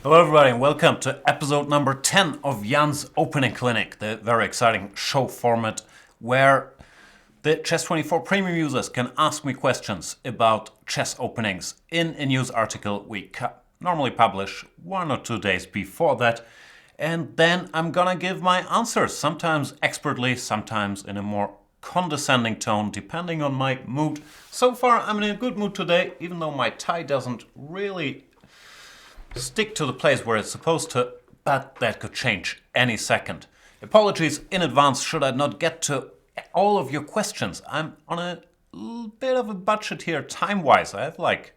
Hello everybody and welcome to episode number 10 of Jan's Opening Clinic, the very exciting show format where the Chess24 premium users can ask me questions about chess openings in a news article we normally publish 1 or 2 days before that, and then I'm gonna give my answers, sometimes expertly, sometimes in a more condescending tone, depending on my mood. So far I'm in a good mood today, even though my tie doesn't really stick to the place where it's supposed to, but that could change any second. Apologies in advance should I not get to all of your questions. I'm on a bit of a budget here time-wise. I have like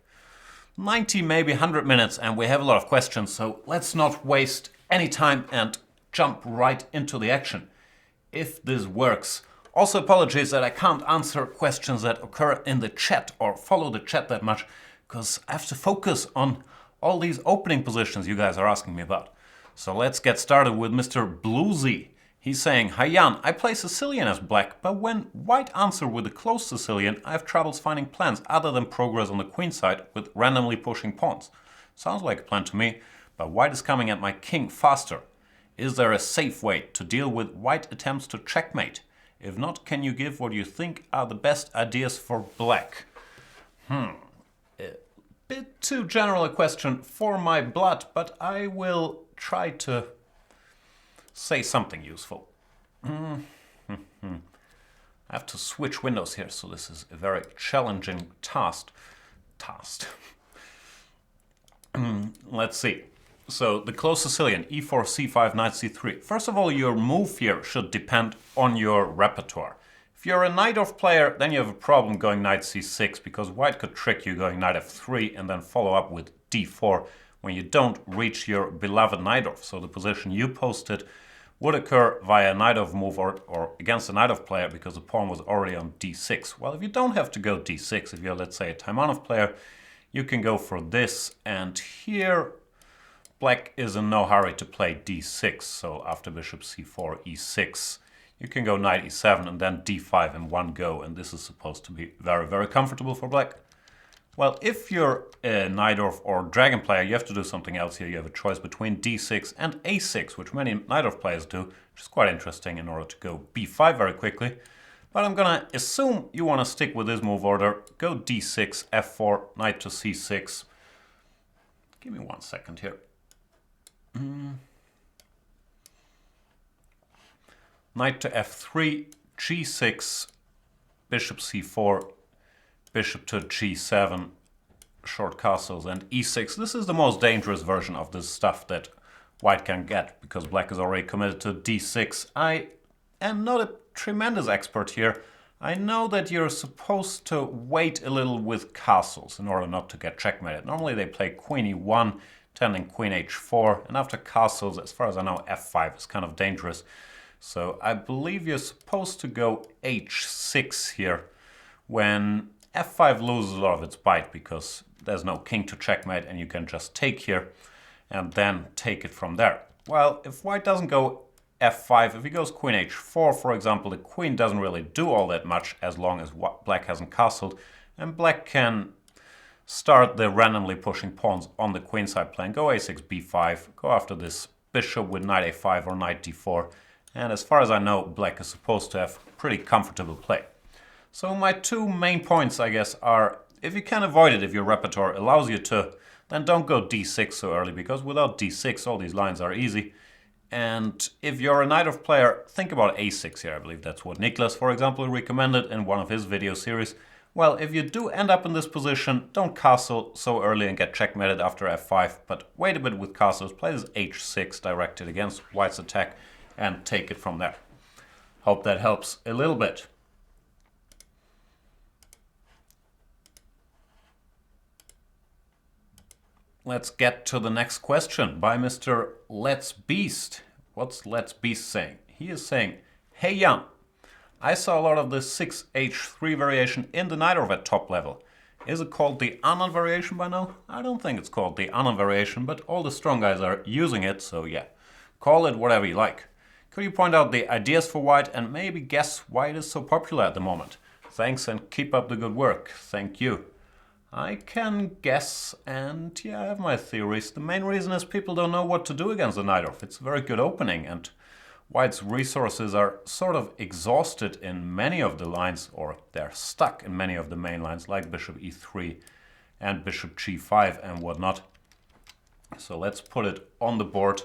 90, maybe 100 minutes and we have a lot of questions, so let's not waste any time and jump right into the action, if this works. Also apologies that I can't answer questions that occur in the chat or follow the chat that much, because I have to focus on all these opening positions you guys are asking me about. So let's get started with Mr. Bluesy. He's saying, "Hi Jan, I play Sicilian as black, but when white answer with a closed Sicilian, I have troubles finding plans other than progress on the queen side with randomly pushing pawns. Sounds like a plan to me, but white is coming at my king faster. Is there a safe way to deal with white attempts to checkmate? If not, can you give what you think are the best ideas for black?" Bit too general a question for my blood, but I will try to say something useful. I have to switch windows here, so this is a very challenging task. Let's see. So the closed Sicilian, e4, c5, knight c3. First of all, your move here should depend on your repertoire. If you're a Najdorf player, then you have a problem going knight c6, because white could trick you going knight f3 and then follow up with d4 when you don't reach your beloved Najdorf. So the position you posted would occur via a Najdorf move or against a Najdorf player because the pawn was already on d6. Well, if you don't have to go d6, if you're, let's say, a Taimanov player, you can go for this, and here black is in no hurry to play d6. So after bishop c4, e6, you can go knight e7 and then d5 in one go, and this is supposed to be very, very comfortable for black. Well, if you're a Najdorf or Dragon player, you have to do something else here. You have a choice between d6 and a6, which many Najdorf players do, which is quite interesting in order to go b5 very quickly. But I'm gonna assume you want to stick with this move order. Go d6, f4, knight to c6. Give me 1 second here. Knight to f3, g6, bishop c4, bishop to g7, short castles, and e6. This is the most dangerous version of this stuff that white can get, because black is already committed to d6. I am not a tremendous expert here. I know that you're supposed to wait a little with castles in order not to get checkmated. Normally they play queen e1, tending queen h4, and after castles, as far as I know, f5 is kind of dangerous. So I believe you're supposed to go h6 here when f5 loses a lot of its bite, because there's no king to checkmate and you can just take here and then take it from there. Well, if white doesn't go f5, if he goes queen h4, for example, the queen doesn't really do all that much as long as black hasn't castled, and black can start the randomly pushing pawns on the queen side playing. Go a6, b5, go after this bishop with knight a5 or knight d4. And as far as I know, black is supposed to have pretty comfortable play. So my two main points, I guess, are if you can avoid it, if your repertoire allows you to, then don't go d6 so early, because without d6 all these lines are easy. And if you're a Najdorf player, think about a6 here. I believe that's what Niklas, for example, recommended in one of his video series. Well, if you do end up in this position, don't castle so early and get checkmated after f5, but wait a bit with castles, play this h6 directed against white's attack, and take it from there. Hope that helps a little bit. Let's get to the next question by Mr. Let's Beast. What's Let's Beast saying? He is saying, "Hey Jan, I saw a lot of the 6h3 variation in the Najdorf at top level. Is it called the Anand variation by now? I don't think it's called the Anand variation, but all the strong guys are using it, so yeah. Call it whatever you like. Could you point out the ideas for white and maybe guess why it is so popular at the moment? Thanks and keep up the good work." Thank you. I can guess, and yeah, I have my theories. The main reason is people don't know what to do against the Najdorf. It's a very good opening, and White's resources are sort of exhausted in many of the lines, or they're stuck in many of the main lines, like bishop e3 and bishop g5 and whatnot. So let's put it on the board.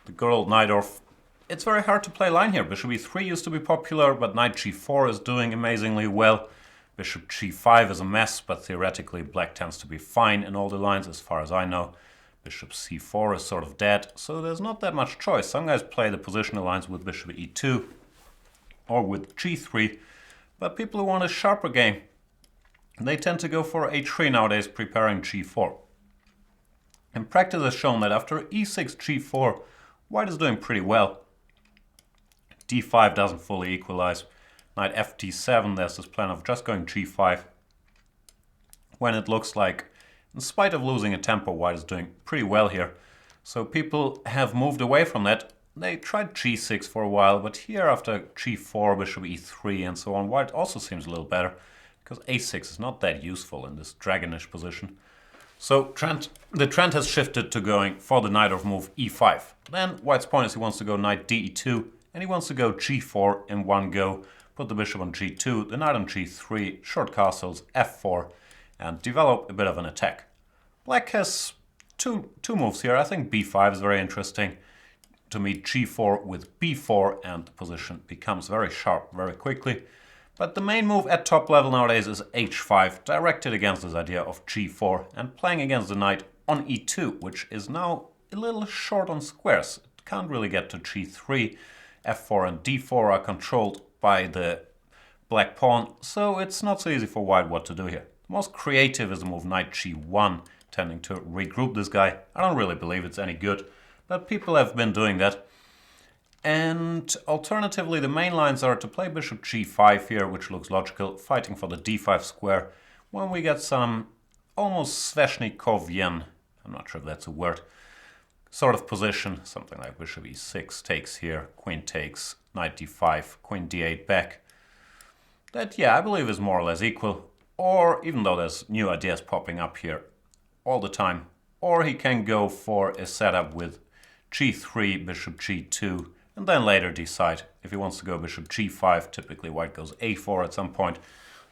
The good old Najdorf. It's very hard to play line here. Bishop e3 used to be popular, but knight g4 is doing amazingly well. Bishop g5 is a mess, but theoretically black tends to be fine in all the lines as far as I know. Bishop c4 is sort of dead, so there's not that much choice. Some guys play the positional lines with bishop e2 or with g3, but people who want a sharper game, they tend to go for h3 nowadays, preparing g4. And practice has shown that after e6, g4, White is doing pretty well. d5 doesn't fully equalize. Knight ft7, there's this plan of just going g5. When it looks like, in spite of losing a tempo, White is doing pretty well here. So people have moved away from that. They tried g6 for a while, but here after g4, bishop e3 and so on, White also seems a little better, because a6 is not that useful in this dragonish position. So the trend has shifted to going for the Najdorf move e5. Then White's point is he wants to go knight de2, and he wants to go g4 in one go. Put the bishop on g2, the knight on g3, short castles, f4, and develop a bit of an attack. Black has two moves here. I think b5 is very interesting to meet g4 with b4, and the position becomes very sharp very quickly. But the main move at top level nowadays is h5, directed against this idea of g4 and playing against the knight on e2, which is now a little short on squares. It can't really get to g3. f4 and d4 are controlled by the black pawn, so it's not so easy for White what to do here. The most creative is the move knight g1, tending to regroup this guy. I don't really believe it's any good, but people have been doing that. And alternatively, the main lines are to play bishop g5 here, which looks logical, fighting for the d5 square, when we get some almost Sveshnikovian, I'm not sure if that's a word, sort of position, something like bishop e6 takes here, queen takes, knight d5, queen d8 back. That, yeah, I believe is more or less equal, or even though there's new ideas popping up here all the time, or he can go for a setup with g3, bishop g2, and then later decide if he wants to go bishop g5. Typically White goes a4 at some point.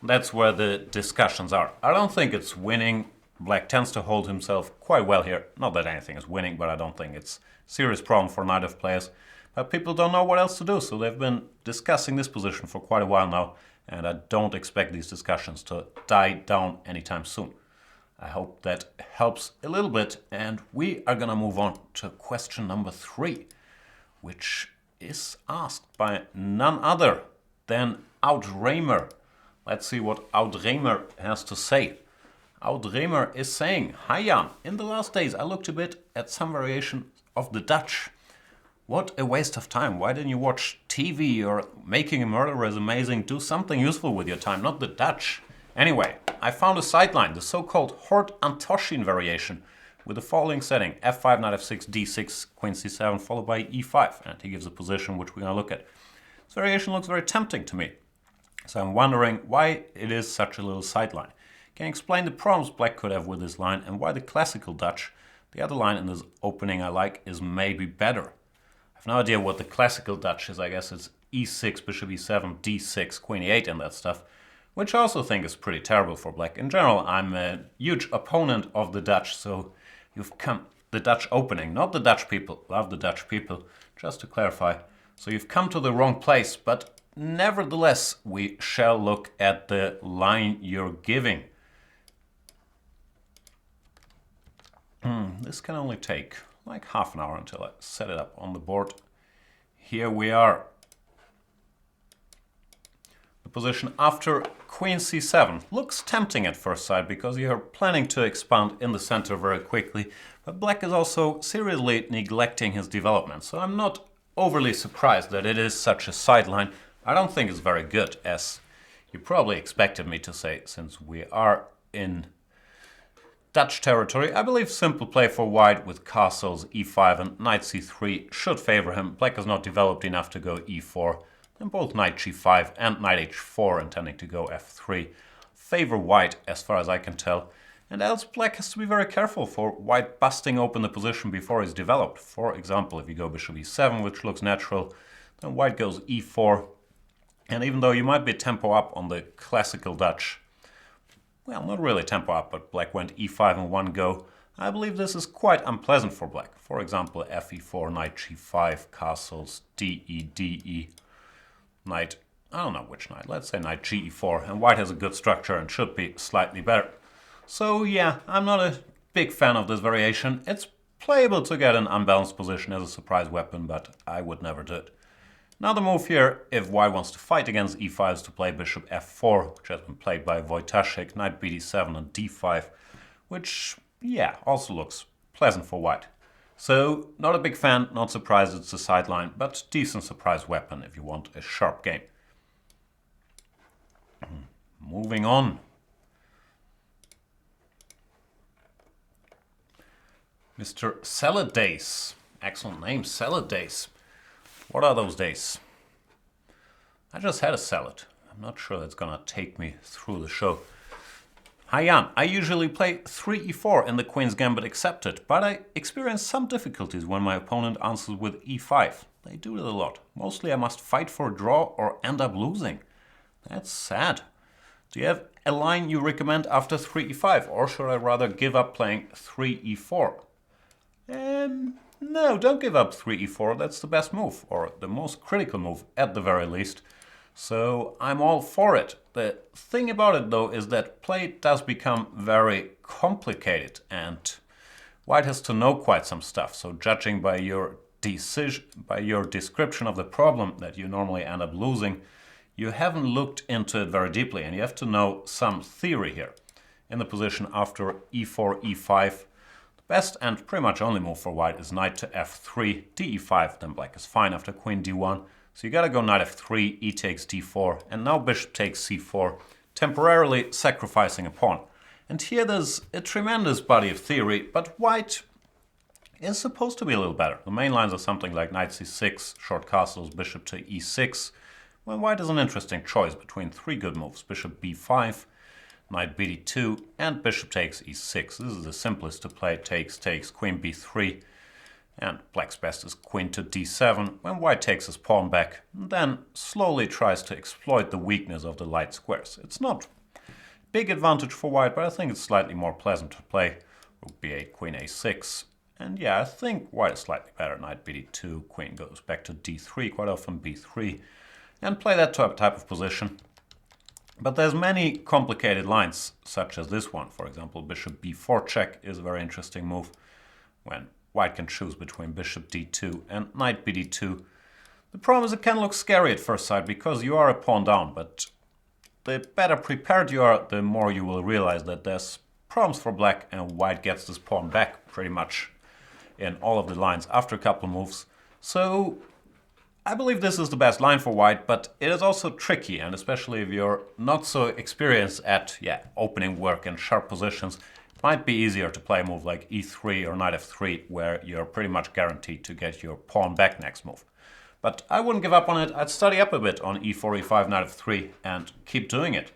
That's where the discussions are. I don't think it's winning. Black tends to hold himself quite well here. Not that anything is winning, but I don't think it's a serious problem for Najdorf players. But people don't know what else to do, so they've been discussing this position for quite a while now, and I don't expect these discussions to die down anytime soon. I hope that helps a little bit, and we are gonna move on to question number 3, which is asked by none other than Outreimer. Let's see what Outreimer has to say. Outreimer is saying, "Hi Jan, in the last days I looked a bit at some variation of the Dutch. What a waste of time. Why didn't you watch TV or Making a Murderer is amazing? Do something useful with your time, not the Dutch. Anyway, I found a sideline, the so-called Hort Antoshin variation, with the following setting: f5, knight f6, d6, queen c7, followed by e5. And he gives a position which we're going to look at. This variation looks very tempting to me. So I'm wondering why it is such a little sideline. Can you explain the problems Black could have with this line, and why the classical Dutch, the other line in this opening I like, is maybe better? I have no idea what the classical Dutch is. I guess it's e6, bishop e7, d6, queen e8 and that stuff, which I also think is pretty terrible for Black. In general, I'm a huge opponent of the Dutch, so you've come, the Dutch opening, not the Dutch people, love the Dutch people, just to clarify. So you've come to the wrong place, but nevertheless, we shall look at the line you're giving. This can only take like half an hour until I set it up on the board. Here we are. The position after queen c7 looks tempting at first sight because you're planning to expand in the center very quickly, but Black is also seriously neglecting his development, so I'm not overly surprised that it is such a sideline. I don't think it's very good, as you probably expected me to say, since we are in Dutch territory. I believe simple play for White with castles e5 and knight c3 should favor him. Black has not developed enough to go e4, and both knight g5 and knight h4, intending to go f3, favor White as far as I can tell. And else black has to be very careful for white busting open the position before it's developed. For example, if you go bishop e7, which looks natural, then white goes e4. And even though you might be tempo up on the classical Dutch, well, not really tempo up, but black went e5 in one go, I believe this is quite unpleasant for black. For example, fe4, knight g5, castles, de, knight, I don't know which knight, let's say knight ge4, and white has a good structure and should be slightly better. So yeah, I'm not a big fan of this variation. It's playable to get an unbalanced position as a surprise weapon, but I would never do it. Another move here, if white wants to fight against e5, is to play bishop f4, which has been played by Wojtaszek, knight bd7 and d5, which, yeah, also looks pleasant for white. So, not a big fan, not surprised it's a sideline, but decent surprise weapon if you want a sharp game. Moving on. Mr. Salad Days. Excellent name, Salad Days. What are those days? I just had a salad. I'm not sure that's gonna take me through the show. Hi Jan, I usually play 3e4 in the Queen's Gambit Accepted, but I experience some difficulties when my opponent answers with e5. They do it a lot. Mostly I must fight for a draw or end up losing. That's sad. Do you have a line you recommend after 3e5, or should I rather give up playing 3e4? No, don't give up 3e4, that's the best move, or the most critical move at the very least. So I'm all for it. The thing about it though is that play does become very complicated and white has to know quite some stuff. So judging by your description of the problem that you normally end up losing, you haven't looked into it very deeply and you have to know some theory here. In the position after e4, e5, best and pretty much only move for white is knight to f3, de5, then black is fine after queen d1. So you gotta go knight f3, e takes d4, and now bishop takes c4, temporarily sacrificing a pawn. And here there's a tremendous body of theory, but white is supposed to be a little better. The main lines are something like knight c6, short castles, bishop to e6, when white is an interesting choice between three good moves, bishop b5, knight bd2, and bishop takes e6. This is the simplest to play, takes, queen b3, and black's best is queen to d7, when white takes his pawn back, and then slowly tries to exploit the weakness of the light squares. It's not a big advantage for white, but I think it's slightly more pleasant to play. Rook b8, queen a6, and yeah, I think white is slightly better. Knight bd2, queen goes back to d3, quite often b3, and play that type of position. But there's many complicated lines, such as this one. For example, bishop b4 check is a very interesting move, when white can choose between bishop d2 and knight bd2. The problem is it can look scary at first sight because you are a pawn down, but the better prepared you are, the more you will realize that there's problems for black and white gets this pawn back pretty much in all of the lines after a couple moves. So I believe this is the best line for white, but it is also tricky, and especially if you're not so experienced at opening work in sharp positions, it might be easier to play a move like e3 or knight f3, where you're pretty much guaranteed to get your pawn back next move. But I wouldn't give up on it. I'd study up a bit on e4, e5, knight f3, and keep doing it.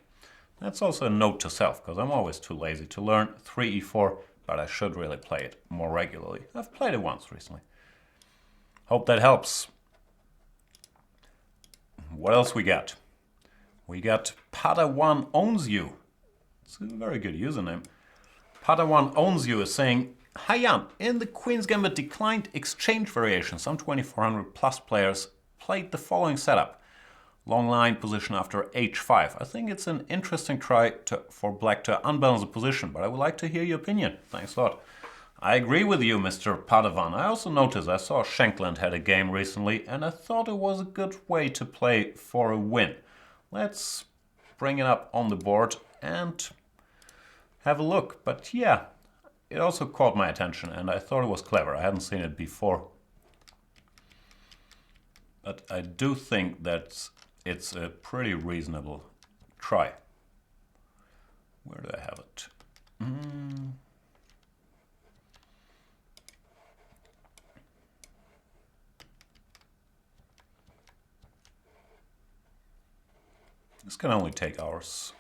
That's also a note to self, because I'm always too lazy to learn 3 e4, but I should really play it more regularly. I've played it once recently. Hope that helps. What else we got? We got Padawan Owns You. It's a very good username. Padawan Owns You is saying, Hi Jan, in the Queen's Gambit declined exchange variation, some 2400 plus players played the following setup. Long line position after h5. I think it's an interesting try for black to unbalance the position, but I would like to hear your opinion. Thanks a lot. I agree with you, Mr. Padawan. I also noticed I saw Shankland had a game recently, and I thought it was a good way to play for a win. Let's bring it up on the board and have a look. But yeah, it also caught my attention, and I thought it was clever. I hadn't seen it before. But I do think that it's a pretty reasonable try. Where do I have it? This can only take hours,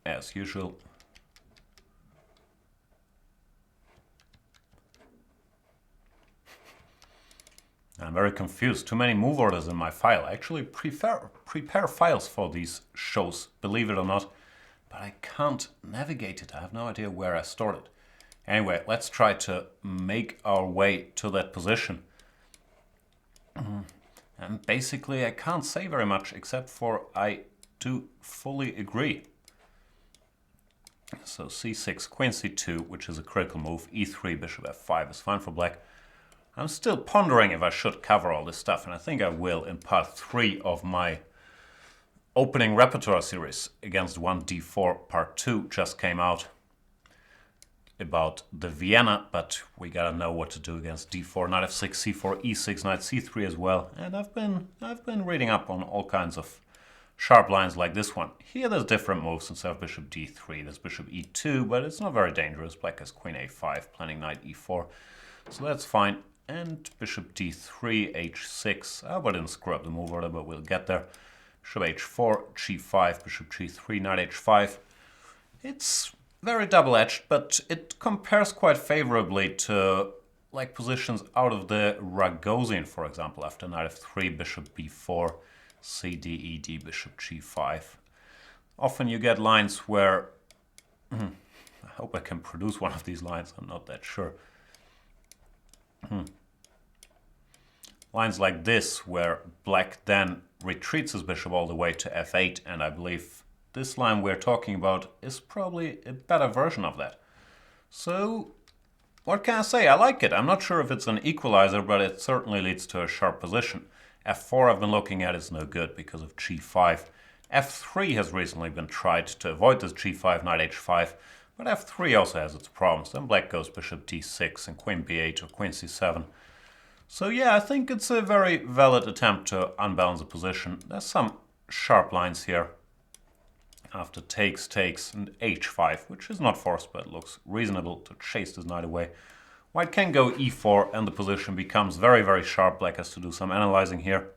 as usual. I'm very confused. Too many move orders in my file. I actually prepare files for these shows, believe it or not. But I can't navigate it. I have no idea where I stored it. Anyway, let's try to make our way to that position. And basically I can't say very much except for I do fully agree. So c6, queen c2, which is a critical move, e3, bishop f5 is fine for black. I'm still pondering if I should cover all this stuff, and I think I will in part 3 of my opening repertoire series. Against 1d4 part 2 just came out about the Vienna, but we gotta know what to do against d4, knight f6, c4, e6, knight c3 as well. And I've been reading up on all kinds of sharp lines like this one. Here there's different moves. Instead of bishop d3, there's bishop e2, but it's not very dangerous. Black has queen a5, planning knight e4, so that's fine. And bishop d3, h6. I didn't screw up the move order, but we'll get there. Bishop h4, g5, bishop g3, knight h5. It's very double-edged, but it compares quite favorably to like positions out of the Ragosian, for example, after knight f3, bishop b4, c, d, ed, bishop g5. Often you get lines where I hope I can produce one of these lines, I'm not that sure. Lines like this where black then retreats his bishop all the way to f8, and I believe this line we're talking about is probably a better version of that. So what can I say? I like it. I'm not sure if it's an equalizer, but it certainly leads to a sharp position. f4 I've been looking at is no good because of g5. f3 has recently been tried to avoid this g5, knight h5, but f3 also has its problems. Then black goes bishop d6 and queen b8 or queen c7. So yeah, I think it's a very valid attempt to unbalance the position. There's some sharp lines here. After takes, and h5, which is not forced, but looks reasonable to chase this knight away. White can go e4, and the position becomes very, very sharp. Black has to do some analyzing here.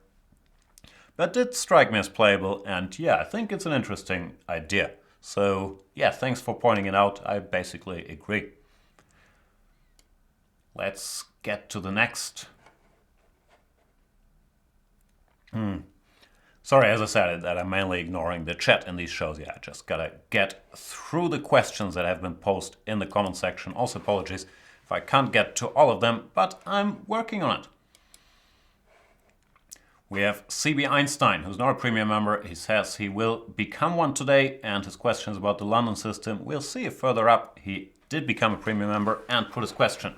But it strike me as playable, and yeah, I think it's an interesting idea. So yeah, thanks for pointing it out. I basically agree. Let's get to the next. Sorry, as I said, that I'm mainly ignoring the chat in these shows. Yeah, I just gotta get through the questions that have been posted in the comment section. Also, apologies if I can't get to all of them, but I'm working on it. We have CB Einstein, who's not a premium member. He says he will become one today, and his question is about the London system. We'll see if further up he did become a premium member and put his question.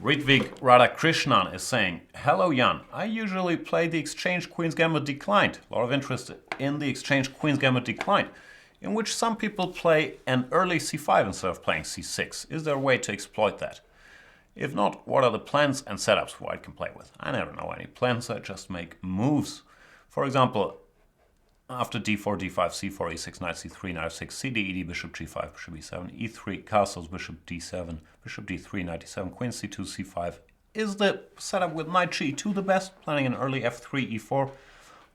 Ritvik Radhakrishnan is saying, hello Jan, I usually play the Exchange Queen's Gambit Declined. A lot of interest in the Exchange Queen's Gambit Declined, in which some people play an early c5 instead of playing c6. Is there a way to exploit that? If not, what are the plans and setups White can play with? I never know any plans, I just make moves. For example, after d4, d5, c4, e6, knight c3, knight f6, c, d, ed, bishop g5, bishop e7, e3, castles, bishop d7, bishop d3, knight e7, queen c2, c5. Is the setup with knight g2 the best? Planning an early f3, e4.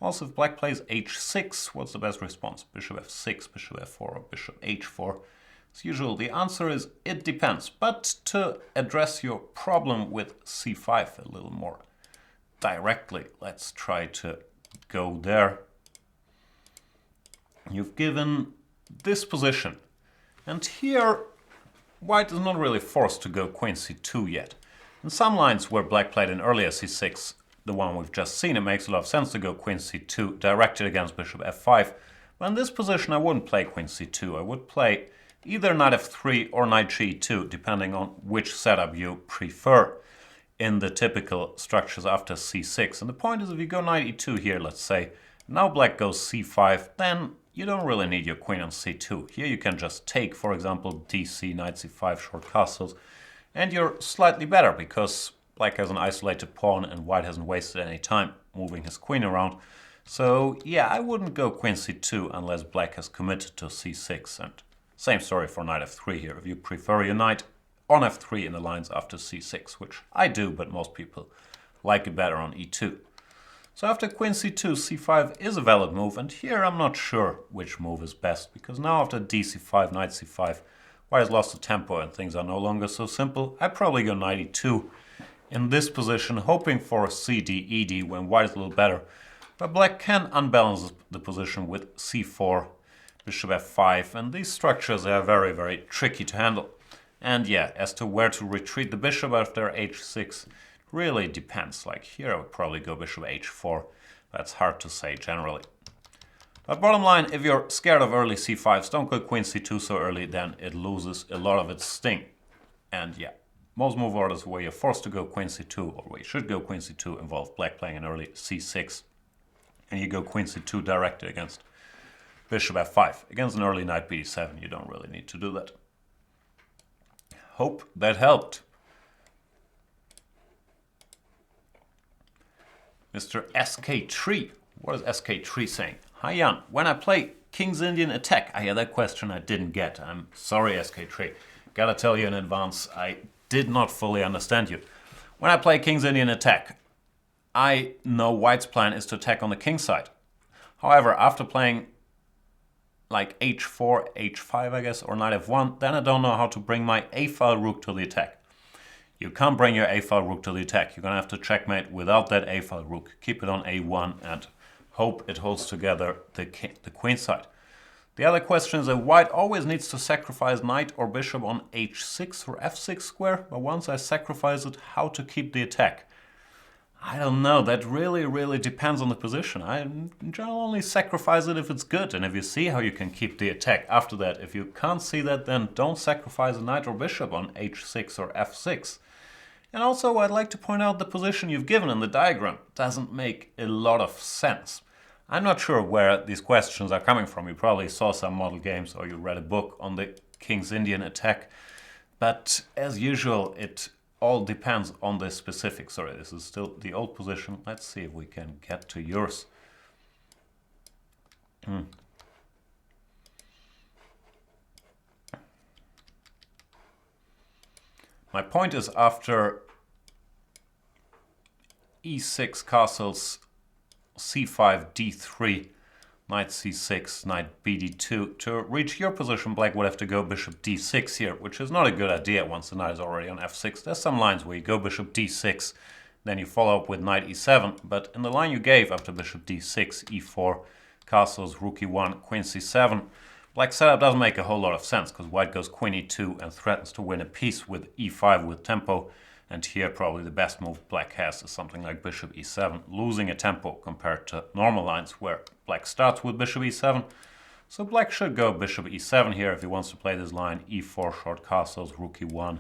Also, if black plays h6, what's the best response? Bishop f6, bishop f4, or bishop h4? As usual, the answer is it depends. But to address your problem with c5 a little more directly, let's try to go there. You've given this position, and here White is not really forced to go queen c2 yet. In some lines where black played an earlier c6, the one we've just seen, it makes a lot of sense to go queen c2 directed against bishop f5. But in this position I wouldn't play queen c2, I would play either knight f3 or knight g2, depending on which setup you prefer in the typical structures after c6. And the point is, if you go knight e2 here, let's say, now black goes c5, then you don't really need your queen on c2. Here you can just take, for example, dc, knight c5, short castles, and you're slightly better because black has an isolated pawn and white hasn't wasted any time moving his queen around. So yeah, I wouldn't go queen c2 unless black has committed to c6. And same story for knight f3 here. If you prefer your knight on f3 in the lines after c6, which I do, but most people like it better on e2. So after queen c2, c5 is a valid move, and here I'm not sure which move is best, because now after dc5, knight c5, white has lost the tempo and things are no longer so simple. I probably go knight e2, in this position, hoping for CD, ED when white is a little better. But black can unbalance the position with C4, bishop F5, and these structures are very, very tricky to handle. And yeah, as to where to retreat the bishop after H6, really depends. Like here I would probably go bishop H4. That's hard to say generally. But bottom line, if you're scared of early C5s, don't go queen C2 so early, then it loses a lot of its sting. And yeah, most move orders where you're forced to go queen C2, or where you should go queen C2, involve black playing an early C6. And you go queen C2 directed against bishop F5. Against an early knight BD7, you don't really need to do that. Hope that helped. Mr. SK3. What is SK3 saying? Hi Jan, when I play King's Indian attack, I hear that question I didn't get. I'm sorry SK3. Gotta tell you in advance, I did not fully understand you. When I play King's Indian attack, I know white's plan is to attack on the king side. However, after playing like H4, H5 I guess, or Knight F1, then I don't know how to bring my A-file rook to the attack. You can't bring your A-file rook to the attack. You're gonna have to checkmate without that A-file rook. Keep it on A1 and hope it holds together the queen side. The other question is that white always needs to sacrifice knight or bishop on H6 or F6 square, but once I sacrifice it, how to keep the attack? I don't know, that really depends on the position. I in general only sacrifice it if it's good, and if you see how you can keep the attack after that. If you can't see that, then don't sacrifice a knight or bishop on H6 or F6. And also, I'd like to point out the position you've given in the diagram doesn't make a lot of sense. I'm not sure where these questions are coming from. You probably saw some model games or you read a book on the King's Indian attack. But as usual, it all depends on the specifics. Sorry, this is still the old position. Let's see if we can get to yours. My point is, after E6 castles, C5, D3, knight C6, knight BD2. To reach your position, black would have to go bishop D6 here, which is not a good idea once the knight is already on F6. There's some lines where you go bishop D6, then you follow up with knight E7, but in the line you gave after bishop D6, E4, castles, rook E1, queen C7, black's setup doesn't make a whole lot of sense, because white goes queen E2 and threatens to win a piece with E5 with tempo. And here probably the best move black has is something like bishop E7, losing a tempo compared to normal lines where black starts with bishop E7. So black should go bishop E7 here if he wants to play this line, E4 short castles, rook E1,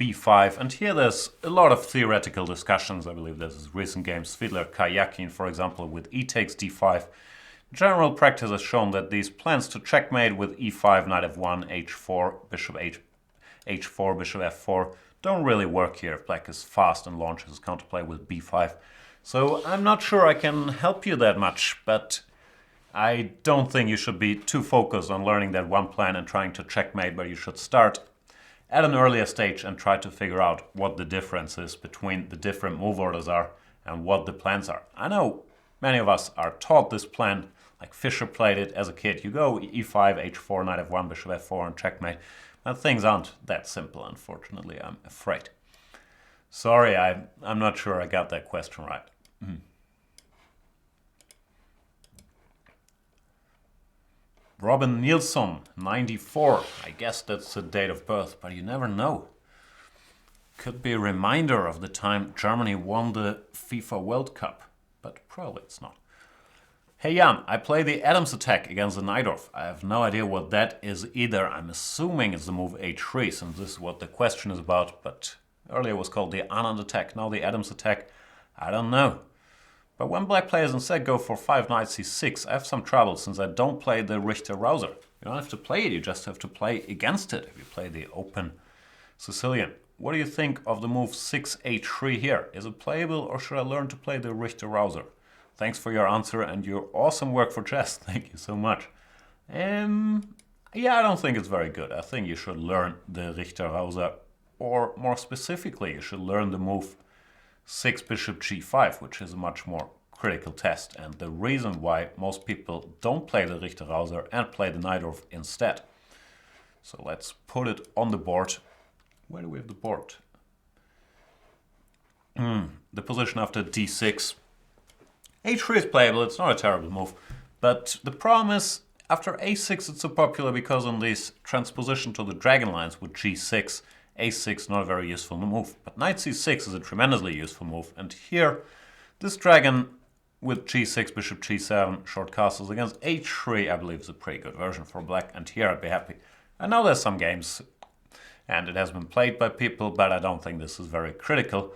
B5. And here there's a lot of theoretical discussions. I believe there's recent games, Svidler Kayakin, for example, with E takes D5. General practice has shown that these plans to checkmate with E5, knight F1, H4, bishop H4, bishop F4 don't really work here if black is fast and launches his counterplay with B5. So I'm not sure I can help you that much, but I don't think you should be too focused on learning that one plan and trying to checkmate, but you should start at an earlier stage and try to figure out what the difference is between the different move orders are and what the plans are. I know many of us are taught this plan, like Fischer played it as a kid. You go E5, H4, knight F1, bishop F4 and checkmate. But things aren't that simple, unfortunately, I'm afraid. Sorry, I'm not sure I got that question right. Robin Nilsson, 94. I guess that's the date of birth, but you never know. Could be a reminder of the time Germany won the FIFA World Cup, but probably it's not. Hey Jan, I play the Adams attack against the Najdorf. I have no idea what that is either. I'm assuming it's the move H3, since this is what the question is about, but earlier it was called the Anand attack, now the Adams attack. I don't know. But when black players instead go for 5 knight C6, I have some trouble since I don't play the Richter-Rauser. You don't have to play it, you just have to play against it if you play the open Sicilian. What do you think of the move 6H3 here? Is it playable or should I learn to play the Richter-Rauser? Thanks for your answer and your awesome work for chess. Thank you so much. Yeah, I don't think it's very good. I think you should learn the Richter-Rauser, or more specifically, you should learn the move 6 bishop G5, which is a much more critical test. And the reason why most people don't play the Richter-Rauser and play the Najdorf instead. So let's put it on the board. Where do we have the board? The position after d6. h3 is playable, it's not a terrible move. But the problem is, after a6 it's so popular because on this transposition to the dragon lines with g6, a6 not a very useful move. But knight c6 is a tremendously useful move. And here, this dragon with g6, bishop g7, short castles against h3, I believe is a pretty good version for black. And here I'd be happy. I know there's some games, and it has been played by people, but I don't think this is very critical.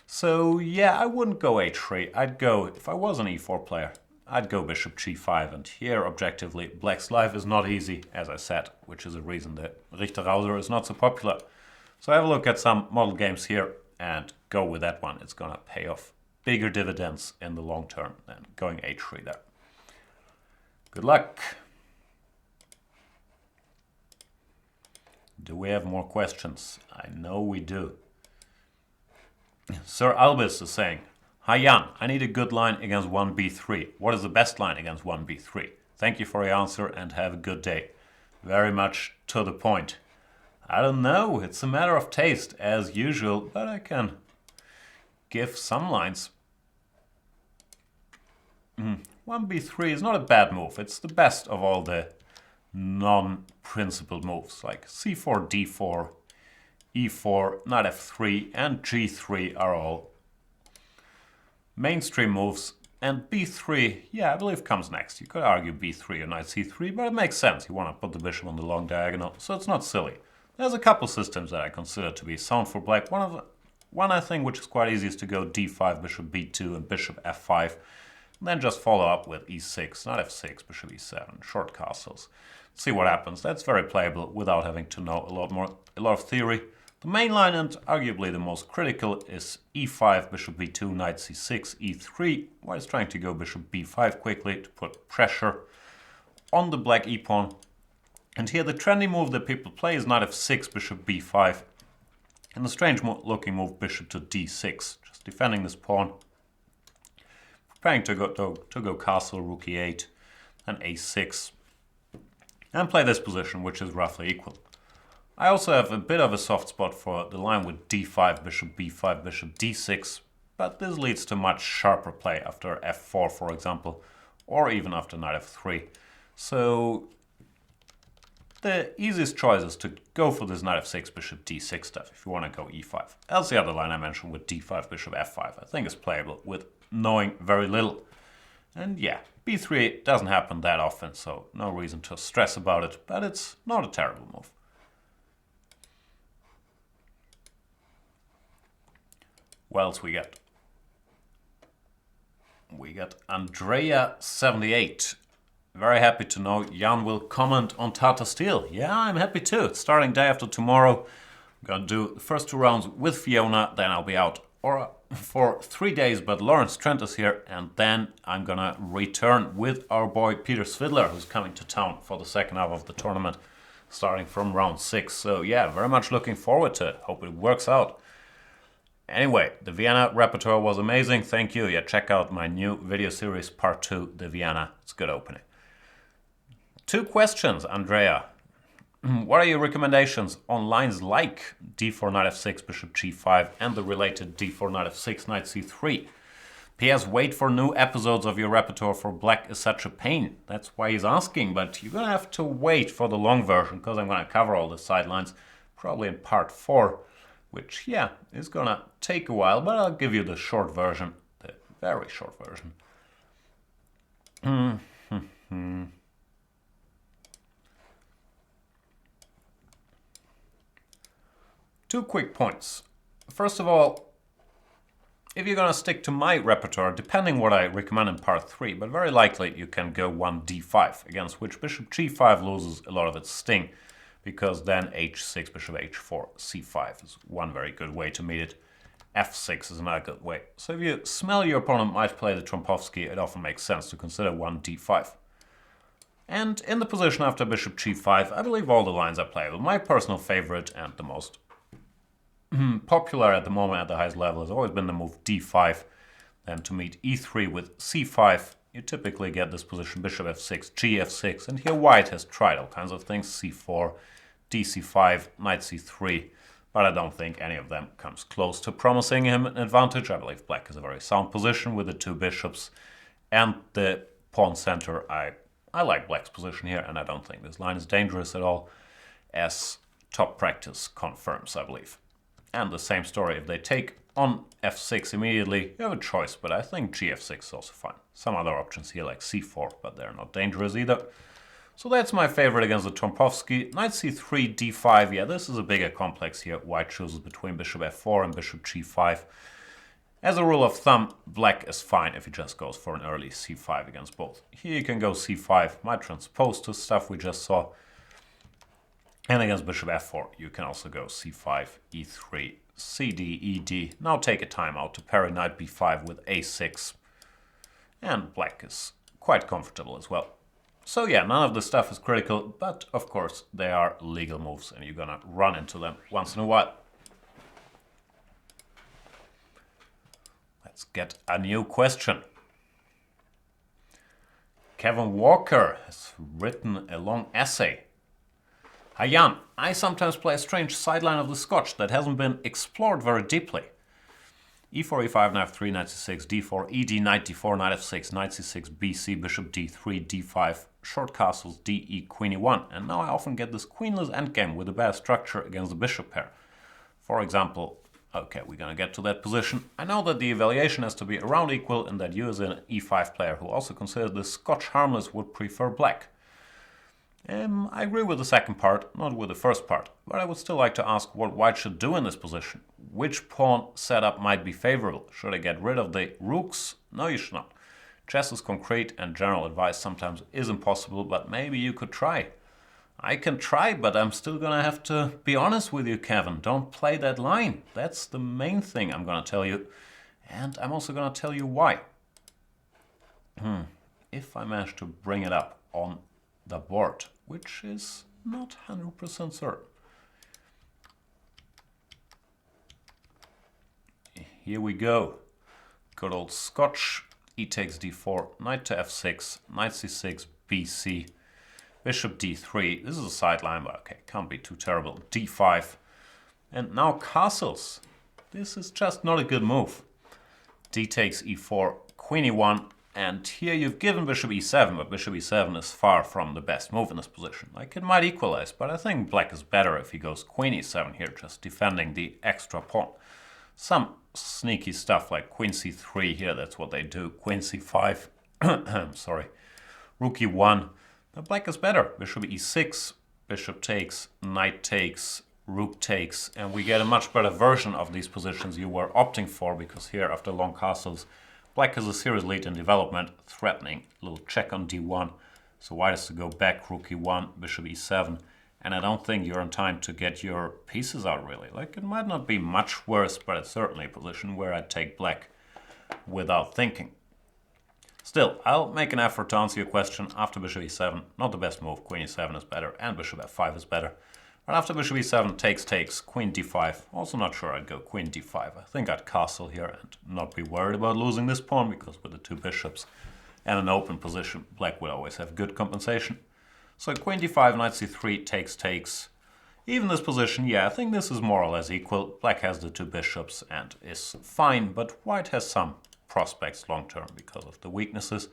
So yeah, I wouldn't go h3. I'd go, if I was an e4 player, I'd go bishop g5. And here, objectively, black's life is not easy, as I said, which is a reason that Richter-Rauser is not so popular. So have a look at some model games here and go with that one. It's gonna pay off bigger dividends in the long term than going h3 there. Good luck. Do we have more questions? I know we do. Sir Albis is saying, "Hi Jan, I need a good line against 1b3. What is the best line against 1b3? Thank you for your answer and have a good day." Very much to the point. I don't know, it's a matter of taste as usual, but I can give some lines. 1b3 is not a bad move. It's the best of all the non-principled moves like c4, d4, e4, knight f3 and g3 are all mainstream moves. And b3, yeah, I believe comes next. You could argue b3 or knight c3, but it makes sense. You want to put the bishop on the long diagonal, so it's not silly. There's a couple systems that I consider to be sound for black. One I think which is quite easy is to go d5, bishop b2 and bishop f5. And then just follow up with e6, knight f6, bishop e7, short castles. See what happens. That's very playable without having to know a lot of theory. The main line and arguably the most critical is e5, bishop b2, knight c6, e3. While he's trying to go bishop b5 quickly to put pressure on the black e-pawn. And here the trendy move that people play is knight f6, bishop b5. And the strange looking move bishop to d6. Just defending this pawn. Preparing to go castle, rook e8, and a6. And play this position, which is roughly equal. I also have a bit of a soft spot for the line with d5, bishop b5, bishop d6, but this leads to much sharper play after f4, for example, or even after knight f3. So the easiest choice is to go for this knight f6, bishop d6 stuff if you want to go e5. Else the other line I mentioned with d5, bishop f5, I think is playable with knowing very little. And yeah, b3 doesn't happen that often, so no reason to stress about it, but it's not a terrible move. What else we get? We got Andrea78. Very happy to know Jan will comment on Tata Steel. Yeah, I'm happy too. It's starting day after tomorrow. I'm gonna do the first 2 rounds with Fiona, then I'll be out for 3 days, but Lawrence Trent is here, and then I'm gonna return with our boy Peter Svidler, who's coming to town for the second half of the tournament, starting from round 6. So yeah, very much looking forward to it. Hope it works out. Anyway, the Vienna repertoire was amazing. Thank you. Yeah, check out my new video series, part 2, the Vienna. It's a good opening. 2 questions, Andrea. What are your recommendations on lines like d4, knight f6, bishop g5, and the related d4, knight f6, knight c3? P.S. Wait for new episodes of your repertoire for black is such a pain. That's why he's asking, but you're going to have to wait for the long version, because I'm going to cover all the sidelines, probably in part 4. Which, yeah, is gonna take a while, but I'll give you the short version, the very short version. 2 quick points. First of all, if you're gonna stick to my repertoire, depending what I recommend in part 3, but very likely you can go 1 d5, against which bishop g5 loses a lot of its sting. Because then h6, bishop h4, c5 is one very good way to meet it. f6 is another good way. So if you smell your opponent might play the Trompowsky, it often makes sense to consider 1 d5. And in the position after bishop g5, I believe all the lines are playable. My personal favorite and the most popular at the moment at the highest level has always been the move d5. Then to meet e3 with c5, you typically get this position bishop f6, gf6, and here white has tried all kinds of things, c4, dc5, knight c3. but I don't think any of them comes close to promising him an advantage. I believe black is a very sound position with the two bishops and the pawn center. I like black's position here, and I don't think this line is dangerous at all, as top practice confirms, I believe. And the same story, if they take on f6 immediately, you have a choice, but I think gf6 is also fine. Some other options here like c4, but they're not dangerous either. So that's my favorite against the Trompowsky. Knight c3, d5, yeah, this is a bigger complex here. White chooses between bishop f4 and bishop g5. As a rule of thumb, black is fine if he just goes for an early c5 against both. Here you can go c5, might transpose to stuff we just saw. And against bishop f4, you can also go c5, e3, cd, ed. Now take a timeout to parry knight b5 with a6. And black is quite comfortable as well. So yeah, none of this stuff is critical, but of course they are legal moves and you're gonna run into them once in a while. Let's get a new question. Kevin Walker has written a long essay. Hi Jan, I sometimes play a strange sideline of the Scotch that hasn't been explored very deeply. e4, e5, knight f3, knight c6, d4, ed, knight d4, knight f6, knight c6, bc, bishop d3, d5, short castles, de, queen e1. And now I often get this queenless endgame with a bad structure against the bishop pair. For example, okay, we're gonna get to that position. I know that the evaluation has to be around equal and that you as an e5 player who also considers the Scotch harmless would prefer black. I agree with the second part, not with the first part, but I would still like to ask what white should do in this position. Which pawn setup might be favorable? Should I get rid of the rooks? No, you should not. Chess is concrete and general advice sometimes is impossible, but maybe you could try. I can try, but I'm still gonna have to be honest with you, Kevin. Don't play that line. That's the main thing I'm gonna tell you. And I'm also gonna tell you why. If I manage to bring it up on the board, which is not 100% certain. Here we go. Good old Scotch. E takes d4, knight to f6, knight c6, bc, bishop d3. This is a sideline, but okay, can't be too terrible. d5. And now castles. This is just not a good move. D takes e4, queen e1. And here you've given bishop e7, but bishop e7 is far from the best move in this position. Like, it might equalize, but I think black is better if he goes queen e7 here, just defending the extra pawn. Some sneaky stuff like queen c3 here, that's what they do. Queen c5, sorry, rook e1. But black is better. Bishop e6, bishop takes, knight takes, rook takes, and we get a much better version of these positions you were opting for, because here, after long castles, black has a serious lead in development, threatening a little check on d1. So white has to go back, rook e1, bishop e7. And I don't think you're in time to get your pieces out, really. Like, it might not be much worse, but it's certainly a position where I'd take black without thinking. Still, I'll make an effort to answer your question. After bishop e7, not the best move. Queen e7 is better, and bishop f5 is better. But after bishop e7, takes, queen d5. Also not sure I'd go queen d5. I think I'd castle here and not be worried about losing this pawn, because with the two bishops and an open position, black will always have good compensation. So queen d5, knight c3, takes. Even this position, yeah, I think this is more or less equal. Black has the two bishops and is fine, but white has some prospects long term because of the weaknesses.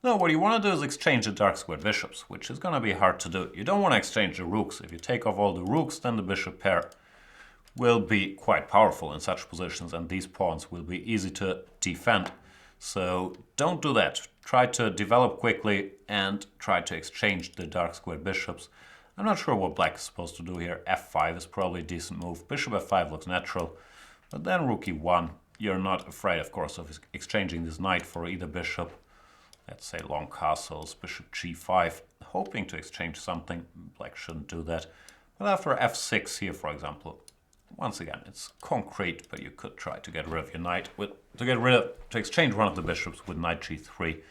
No, what you want to do is exchange the dark squared bishops, which is going to be hard to do. You don't want to exchange the rooks. If you take off all the rooks, then the bishop pair will be quite powerful in such positions, and these pawns will be easy to defend. So don't do that. Try to develop quickly and try to exchange the dark squared bishops. I'm not sure what black is supposed to do here. f5 is probably a decent move. Bishop f5 looks natural. But then rook e1. You're not afraid, of course, of exchanging this knight for either bishop. Let's say long castles, bishop g5. Hoping to exchange something. Black shouldn't do that. But after f6 here, for example, once again, it's concrete, but you could try to get rid of your knight to exchange one of the bishops with knight g3.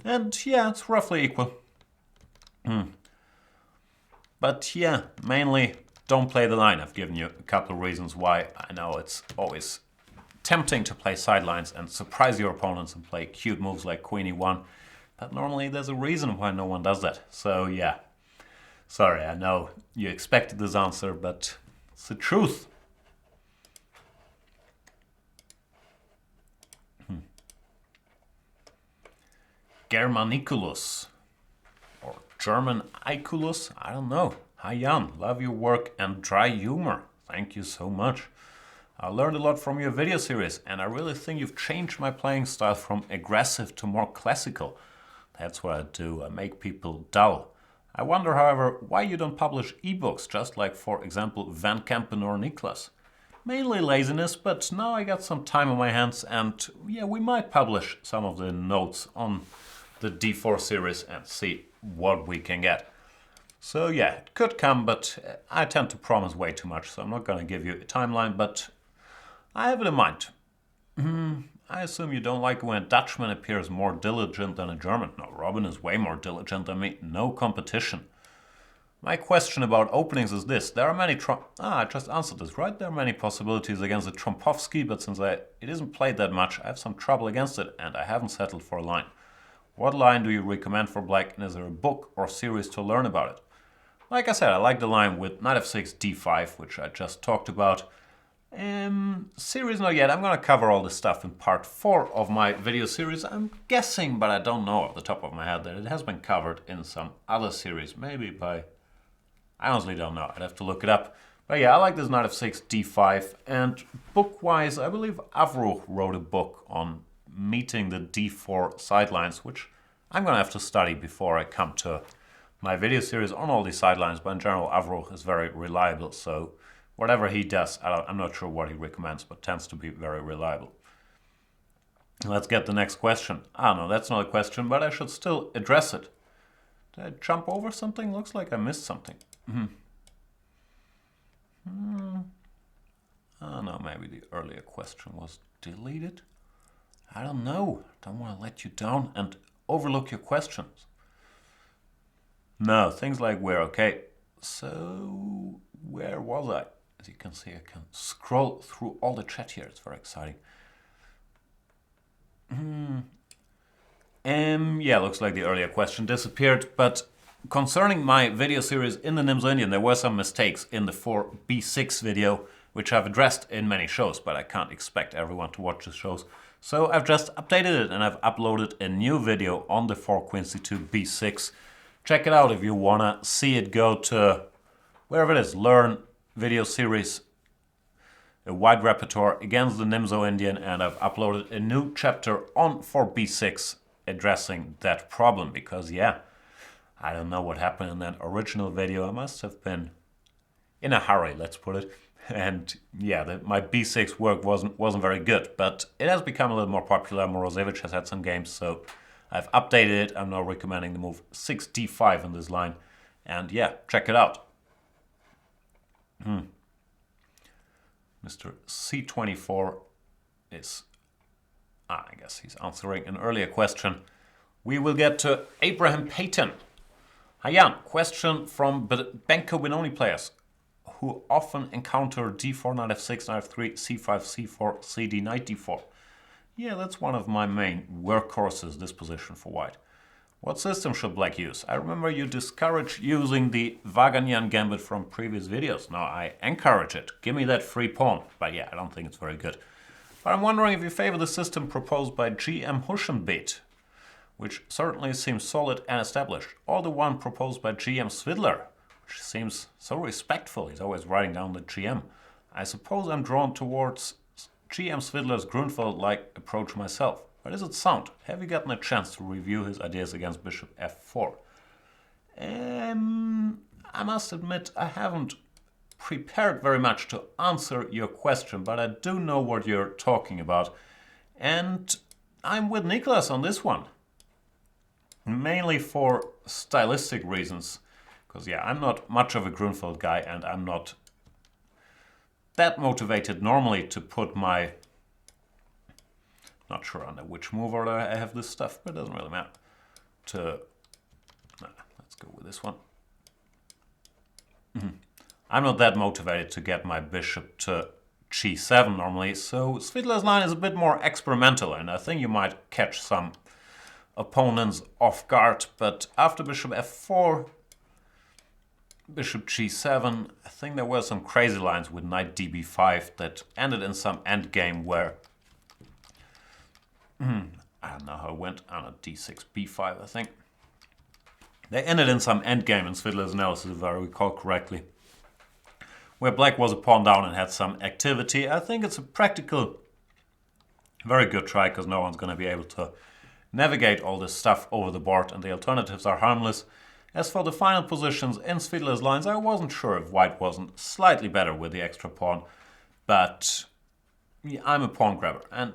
And yeah, it's roughly equal. But yeah, mainly don't play the line. I've given you a couple of reasons why. I know it's always tempting to play sidelines and surprise your opponents and play cute moves like queen e1. But normally there's a reason why no one does that. So yeah, sorry, I know you expected this answer, but It's the truth. Germaniculus. Or German Iculus, I don't know. Hi Jan, love your work and dry humor. Thank you so much. I learned a lot from your video series and I really think you've changed my playing style from aggressive to more classical. That's what I do, I make people dull. I wonder, however, why you don't publish ebooks, just like, for example, Van Kempen or Niklas. Mainly laziness, but now I got some time on my hands and yeah, we might publish some of the notes on the D4 series and see what we can get. So yeah, it could come, but I tend to promise way too much, so I'm not going to give you a timeline, but I have it in mind. I assume you don't like when a Dutchman appears more diligent than a German. No, Robin is way more diligent than me. No competition. My question about openings is this. There are many I just answered this, right? There are many possibilities against the Trompowsky, but since it isn't played that much, I have some trouble against it, and I haven't settled for a line. What line do you recommend for black, and is there a book or series to learn about it? Like I said, I like the line with knight f6, d5, which I just talked about. Series not yet. I'm going to cover all this stuff in part 4 of my video series. I'm guessing, but I don't know off the top of my head, that it has been covered in some other series. Maybe by... I honestly don't know. I'd have to look it up. But yeah, I like this knight f6, d5. And book-wise, I believe Avro wrote a book on meeting the d4 sidelines, which I'm going to have to study before I come to my video series on all these sidelines. But in general, Avro is very reliable, so whatever he does, I'm not sure what he recommends, but tends to be very reliable. Let's get the next question. Ah, no, that's not a question, but I should still address it. Did I jump over something? Looks like I missed something. Oh no, maybe the earlier question was deleted. I don't know. Don't want to let you down and overlook your questions. No, things like where. Okay, so where was I? As you can see, I can scroll through all the chat here. It's very exciting. Yeah, looks like the earlier question disappeared. But concerning my video series in the Nimzo-Indian, there were some mistakes in the 4b6 video, which I've addressed in many shows, but I can't expect everyone to watch the shows. So I've just updated it and I've uploaded a new video on the 4 Queen C2 b6. Check it out if you wanna see it. Go to wherever it is, Learn Video Series, a wide repertoire against the Nimzo-Indian, and I've uploaded a new chapter on 4b6 addressing that problem, because yeah, I don't know what happened in that original video. I must have been in a hurry, let's put it. And yeah, my b6 work wasn't very good, but it has become a little more popular. Morozevich has had some games, so I've updated it. I'm now recommending the move 6d5 in this line, and yeah, check it out. Mr. C24 is, I guess he's answering an earlier question. We will get to Abraham Payton. Hi Jan, question from Benko Benoni players who often encounter d4, knight f6, knight f3, c5, c4, cd, knight d4. Yeah, that's one of my main workhorses, this position for white. What system should black use? I remember you discourage using the Vaganyan Gambit from previous videos. Now I encourage it. Give me that free pawn. But yeah, I don't think it's very good. But I'm wondering if you favor the system proposed by GM Huschenbeet, which certainly seems solid and established, or the one proposed by GM Svidler, which seems so respectful. He's always writing down the GM. I suppose I'm drawn towards GM Svidler's Grunfeld-like approach myself. But is it sound? Have you gotten a chance to review his ideas against bishop f4? I must admit I haven't prepared very much to answer your question, but I do know what you're talking about. And I'm with Niklas on this one. Mainly for stylistic reasons. Because yeah, I'm not much of a Grunfeld guy, and I'm not that motivated normally to put my... Not sure under which move order I have this stuff, but it doesn't really matter. Let's go with this one. I'm not that motivated to get my bishop to g7 normally, so Svidler's line is a bit more experimental, and I think you might catch some opponents off guard. But after bishop f4, bishop g7. I think there were some crazy lines with knight db5 that ended in some endgame where I don't know how it went. I don't know, d6 b5, I think. They ended in some endgame in Svidler's analysis, if I recall correctly, where black was a pawn down and had some activity. I think it's a practical, very good try, because no one's going to be able to navigate all this stuff over the board, and the alternatives are harmless. As for the final positions in Svidler's lines, I wasn't sure if white wasn't slightly better with the extra pawn, but yeah, I'm a pawn grabber, and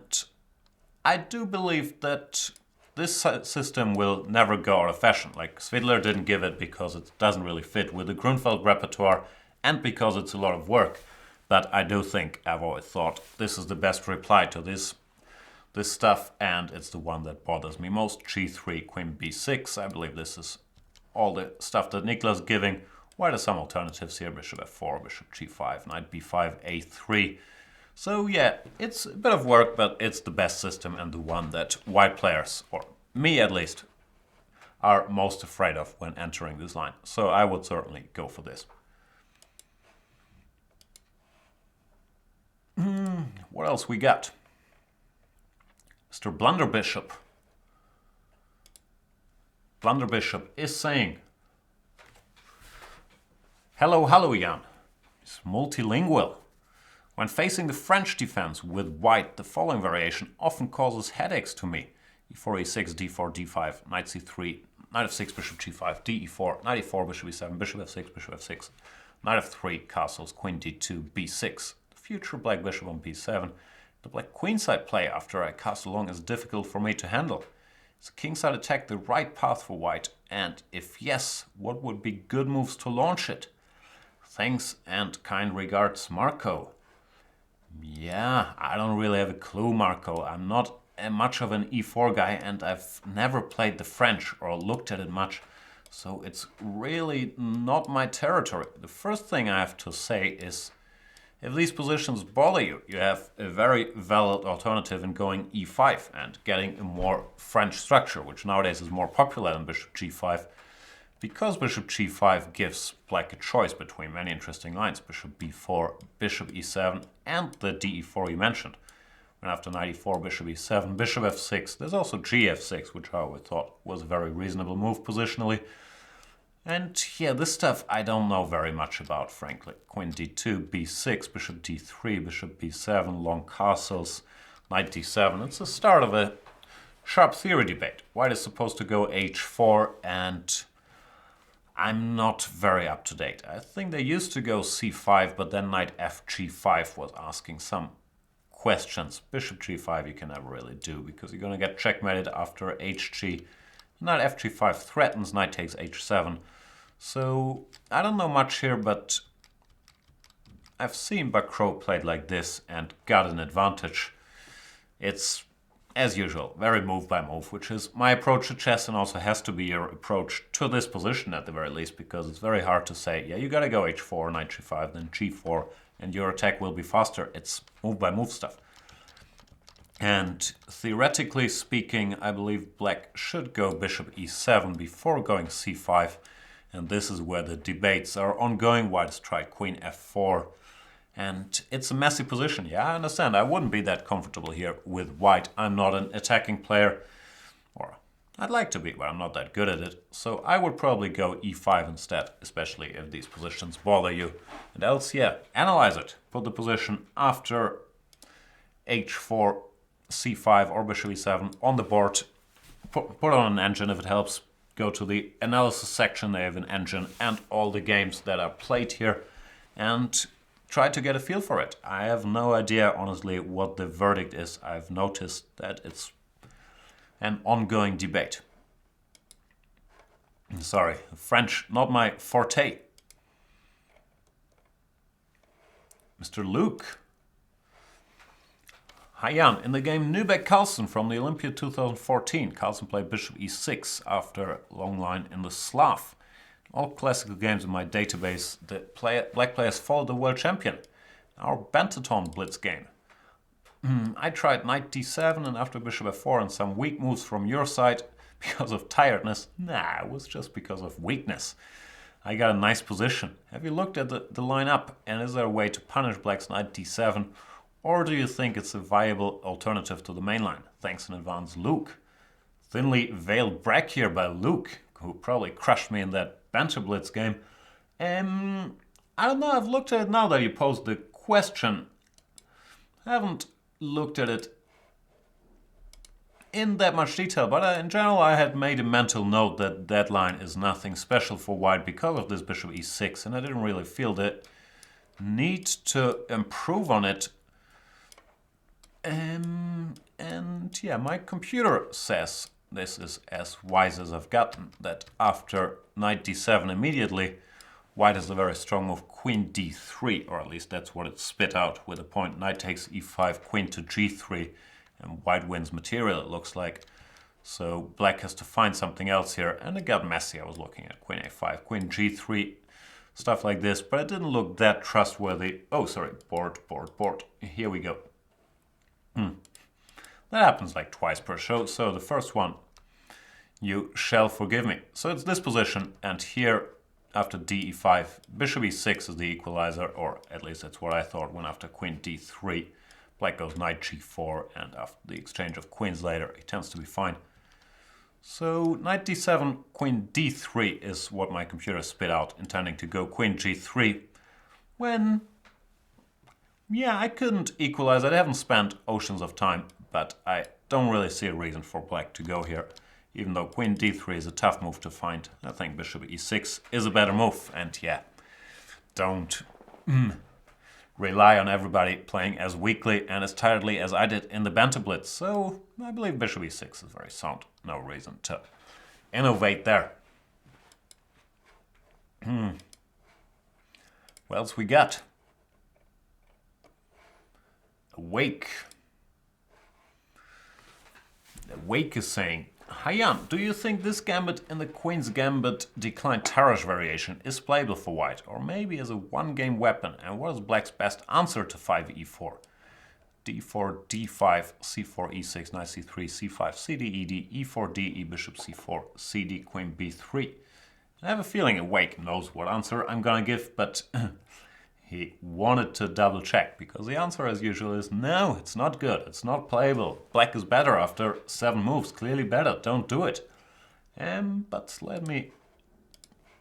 I do believe that this system will never go out of fashion. Like, Svidler didn't give it because it doesn't really fit with the Grunfeld repertoire and because it's a lot of work. But I do think, I've always thought, this is the best reply to this stuff, and it's the one that bothers me most. g3, queen b6. I believe this is all the stuff that Niklas is giving. White has some alternatives here. Bishop f4, bishop g5, knight b5, a3. So yeah, it's a bit of work, but it's the best system and the one that white players, or me at least, are most afraid of when entering this line. So I would certainly go for this. What else we got? Mr. Blunderbishop. Blunderbishop is saying, hello Jan. It's multilingual. When facing the French defense with white, the following variation often causes headaches to me. e4, e6, d4, d5, knight c3, knight f6, bishop g5, de4, knight e4, bishop e7, bishop f6, bishop f6, knight f3, castles, queen d2, b6. The future black bishop on b7. The black queenside play after I castle long is difficult for me to handle. Is the kingside attack the right path for white? And if yes, what would be good moves to launch it? Thanks and kind regards, Marco. Yeah, I don't really have a clue, Marco. I'm not much of an e4 guy, and I've never played the French or looked at it much, so it's really not my territory. The first thing I have to say is, if these positions bother you, you have a very valid alternative in going e5 and getting a more French structure, which nowadays is more popular than bishop g5, because bishop g5 gives black a choice between many interesting lines, bishop b4, bishop e7, and the de4 you mentioned. And after knight e4, bishop e7, bishop f6, there's also gf6, which I always thought was a very reasonable move positionally. And yeah, this stuff I don't know very much about, frankly. Queen d2, b6, bishop d3, bishop b7, long castles, knight d7. It's the start of a sharp theory debate. White is supposed to go h4, and I'm not very up to date. I think they used to go c5, but then knight fg5 was asking some questions. Bishop g5 you can never really do, because you're going to get checkmated after hg. Knight fg5 threatens, knight takes h7. So I don't know much here, but I've seen Bacro played like this and got an advantage. It's, as usual, very move by move, which is my approach to chess and also has to be your approach to this position at the very least, because it's very hard to say, yeah, you gotta go h4, knight g5, then g4, and your attack will be faster. It's move by move stuff. And theoretically speaking, I believe black should go bishop e7 before going c5, and this is where the debates are ongoing. White has tried queen f4, and it's a messy position. Yeah, I understand. I wouldn't be that comfortable here with white. I'm not an attacking player, or I'd like to be, but I'm not that good at it. So I would probably go e5 instead, especially if these positions bother you. And else, yeah, analyze it. Put the position after h4, c5 or bishop e7 on the board. Put on an engine if it helps. Go to the analysis section. They have an engine and all the games that are played here, and try to get a feel for it. I have no idea, honestly, what the verdict is. I've noticed that it's an ongoing debate. Sorry, French, not my forte. Mr. Luke. Hi Jan, in the game Nübeck-Carlsen from the Olympia 2014, Carlsen played bishop e6 after a long line in the Slav. In all classical games in my database, the black players followed the world champion. Our Bantaton Blitz game. I tried knight d7 and after bishop f4 and some weak moves from your side because of tiredness. Nah, it was just because of weakness. I got a nice position. Have you looked at the lineup, and is there a way to punish black's knight d7, or do you think it's a viable alternative to the main line? Thanks in advance, Luke. Thinly veiled brag here by Luke, who probably crushed me in that Banter Blitz game. I don't know, I've looked at it now that you posed the question. I haven't looked at it in that much detail, but in general I had made a mental note that that line is nothing special for white because of this bishop e6, and I didn't really feel the need to improve on it. And yeah, my computer says, this is as wise as I've gotten, that after knight d7 immediately, white has a very strong move queen d3, or at least that's what it spit out with a point knight takes e5, queen to g3, and white wins material, it looks like. So black has to find something else here, and it got messy. I was looking at queen a5, queen g3, stuff like this, but it didn't look that trustworthy. Oh, sorry, board. Here we go. That happens like twice per show, so the first one, you shall forgive me. So it's this position, and here, after d5, bishop e6 is the equalizer, or at least that's what I thought when after queen d3, black goes knight g4, and after the exchange of queens later, it tends to be fine. So knight d7, queen d3 is what my computer spit out, intending to go queen g3, when, yeah, I couldn't equalize. I haven't spent oceans of time, but I don't really see a reason for black to go here. Even though queen d3 is a tough move to find, I think bishop e6 is a better move. And yeah, don't rely on everybody playing as weakly and as tiredly as I did in the Banter Blitz. So I believe bishop e6 is very sound. No reason to innovate there. What else we got? Awake. Awake is saying, "Hi Jan, do you think this gambit in the Queen's Gambit declined tarash variation is playable for white, or maybe as a one-game weapon, and what is black's best answer to 5e4? d4, d5, c4, e6, knight c3, c5, cd, ed, e4, d, e, bishop c4, cd, queen b3. I have a feeling Awake knows what answer I'm gonna give, but he wanted to double check, because the answer as usual is no, it's not good, it's not playable. Black is better after 7 moves, clearly better, don't do it. But let me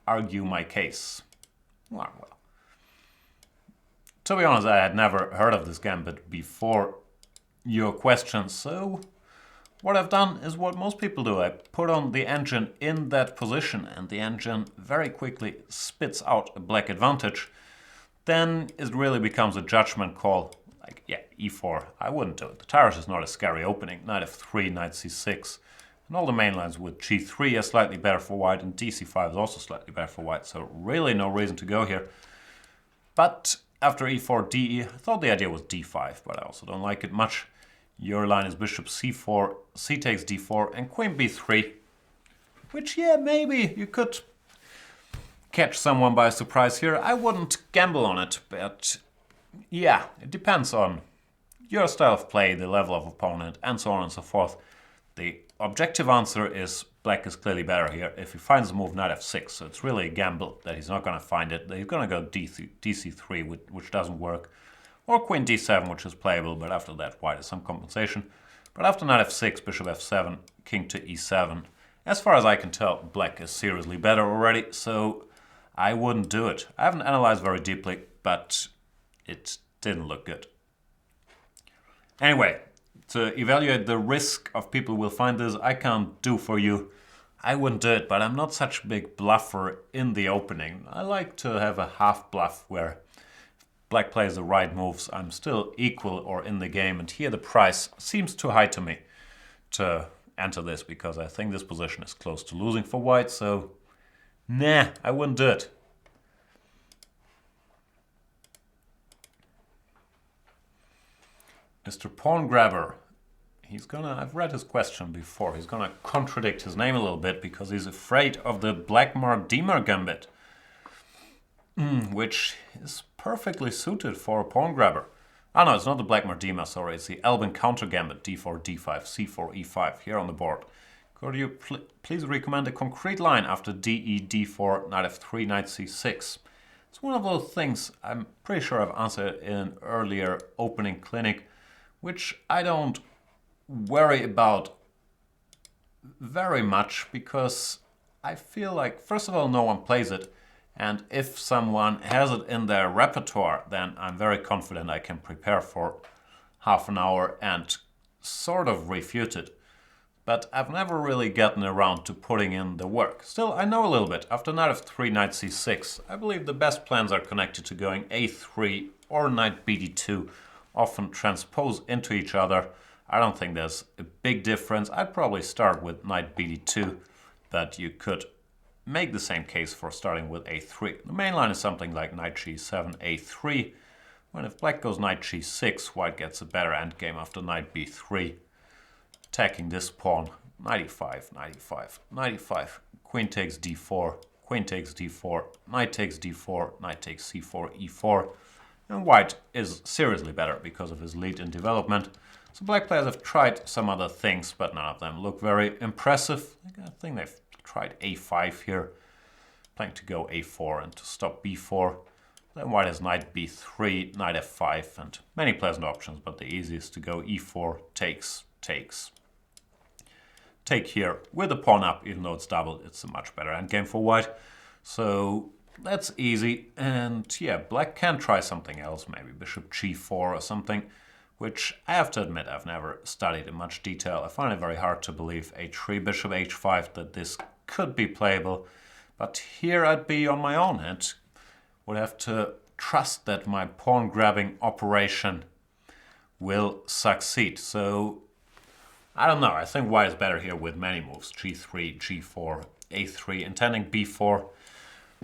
argue my case. Well, to be honest, I had never heard of this gambit before your question, so what I've done is what most people do. I put on the engine in that position, and the engine very quickly spits out a black advantage. Then it really becomes a judgment call, like, yeah, e4, I wouldn't do it. The tarash is not a scary opening. Knight f3, knight c6, and all the main lines with g3 are slightly better for white, and dc5 is also slightly better for white, so really no reason to go here. But after e4, de, I thought the idea was d5, but I also don't like it much. Your line is bishop c4, c takes d4, and queen b3, which, yeah, maybe you could catch someone by surprise here. I wouldn't gamble on it, but yeah, it depends on your style of play, the level of opponent, and so on and so forth. The objective answer is black is clearly better here. If he finds the move knight f6, so it's really a gamble that he's not going to find it. That he's going to go dc3, which doesn't work, or queen d7, which is playable, but after that white has some compensation. But after knight f6, bishop f7, king to e7, as far as I can tell, black is seriously better already, so I wouldn't do it. I haven't analyzed very deeply, but it didn't look good. Anyway, to evaluate the risk of people who will find this, I can't do for you. I wouldn't do it, but I'm not such a big bluffer in the opening. I like to have a half bluff where black plays the right moves, I'm still equal or in the game, and here the price seems too high to me to enter this, because I think this position is close to losing for white, so nah, I wouldn't do it. Mr. Pawn Grabber, I've read his question before, he's gonna contradict his name a little bit because he's afraid of the Blackmar-Diemer Gambit, which is perfectly suited for a Pawn Grabber. Oh no, it's not the Blackmar-Diemer, sorry, it's the Albin counter Gambit, d4, d5, c4, e5, here on the board. Could you please recommend a concrete line after DE, D4, Knight F3, Knight C6? It's one of those things I'm pretty sure I've answered in an earlier opening clinic, which I don't worry about very much because I feel like, first of all, no one plays it, and if someone has it in their repertoire, then I'm very confident I can prepare for half an hour and sort of refute it. But I've never really gotten around to putting in the work. Still, I know a little bit. After Knight F3, Knight C6, I believe the best plans are connected to going A3 or Knight BD2, often transpose into each other. I don't think there's a big difference. I'd probably start with Knight BD2, but you could make the same case for starting with A3. The main line is something like Knight G7, A3, when if black goes Knight G6, white gets a better endgame after Knight B3. Attacking this pawn, Knight E5, Knight E5, Knight E5, Queen takes D4, Queen takes D4, Knight takes D4, Knight takes C4, E4. And white is seriously better because of his lead in development. So black players have tried some other things, but none of them look very impressive. I think they've tried A5 here, playing to go A4 and to stop B4. Then white has Knight B3, Knight F5, and many pleasant options, but the easiest to go E4, takes, takes. Take here with the pawn up, even though it's doubled, it's a much better endgame for white. So that's easy, and yeah, black can try something else, maybe bishop G4 or something, which I have to admit I've never studied in much detail. I find it very hard to believe H3, bishop H5, that this could be playable, but here I'd be on my own and would have to trust that my pawn grabbing operation will succeed. So I don't know, I think white is better here with many moves, G3, G4, A3, intending B4.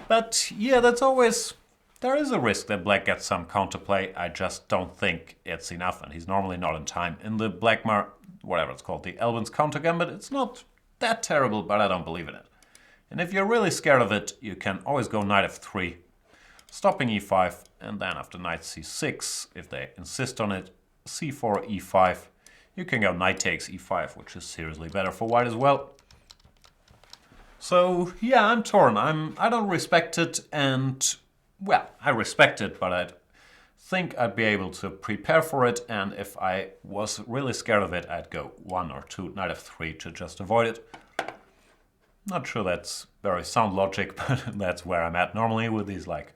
But yeah, that's always, there is a risk that black gets some counterplay. I just don't think it's enough, and he's normally not in time. In the Blackmar, whatever it's called, the Albin's counter gambit, it's not that terrible, but I don't believe in it. And if you're really scared of it, you can always go Knight F3, stopping E5, and then after Knight C6, if they insist on it, C4, E5. You can go Knight takes E5, which is seriously better for white as well. So yeah, I'm torn. I don't respect it, and well, I respect it, but I think I'd be able to prepare for it, and if I was really scared of it, I'd go 1 or 2 Knight F3 to just avoid it. Not sure that's very sound logic, but that's where I'm at normally with these like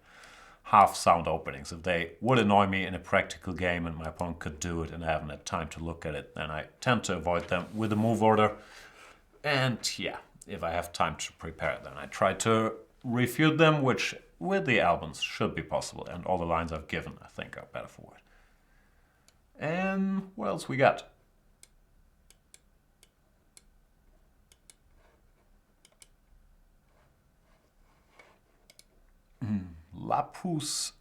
half sound openings. If they would annoy me in a practical game and my opponent could do it and I haven't had time to look at it, then I tend to avoid them with the move order. And yeah, if I have time to prepare, then I try to refute them, which with the Albins should be possible. And all the lines I've given, I think, are better for white. And what else we got? Lapus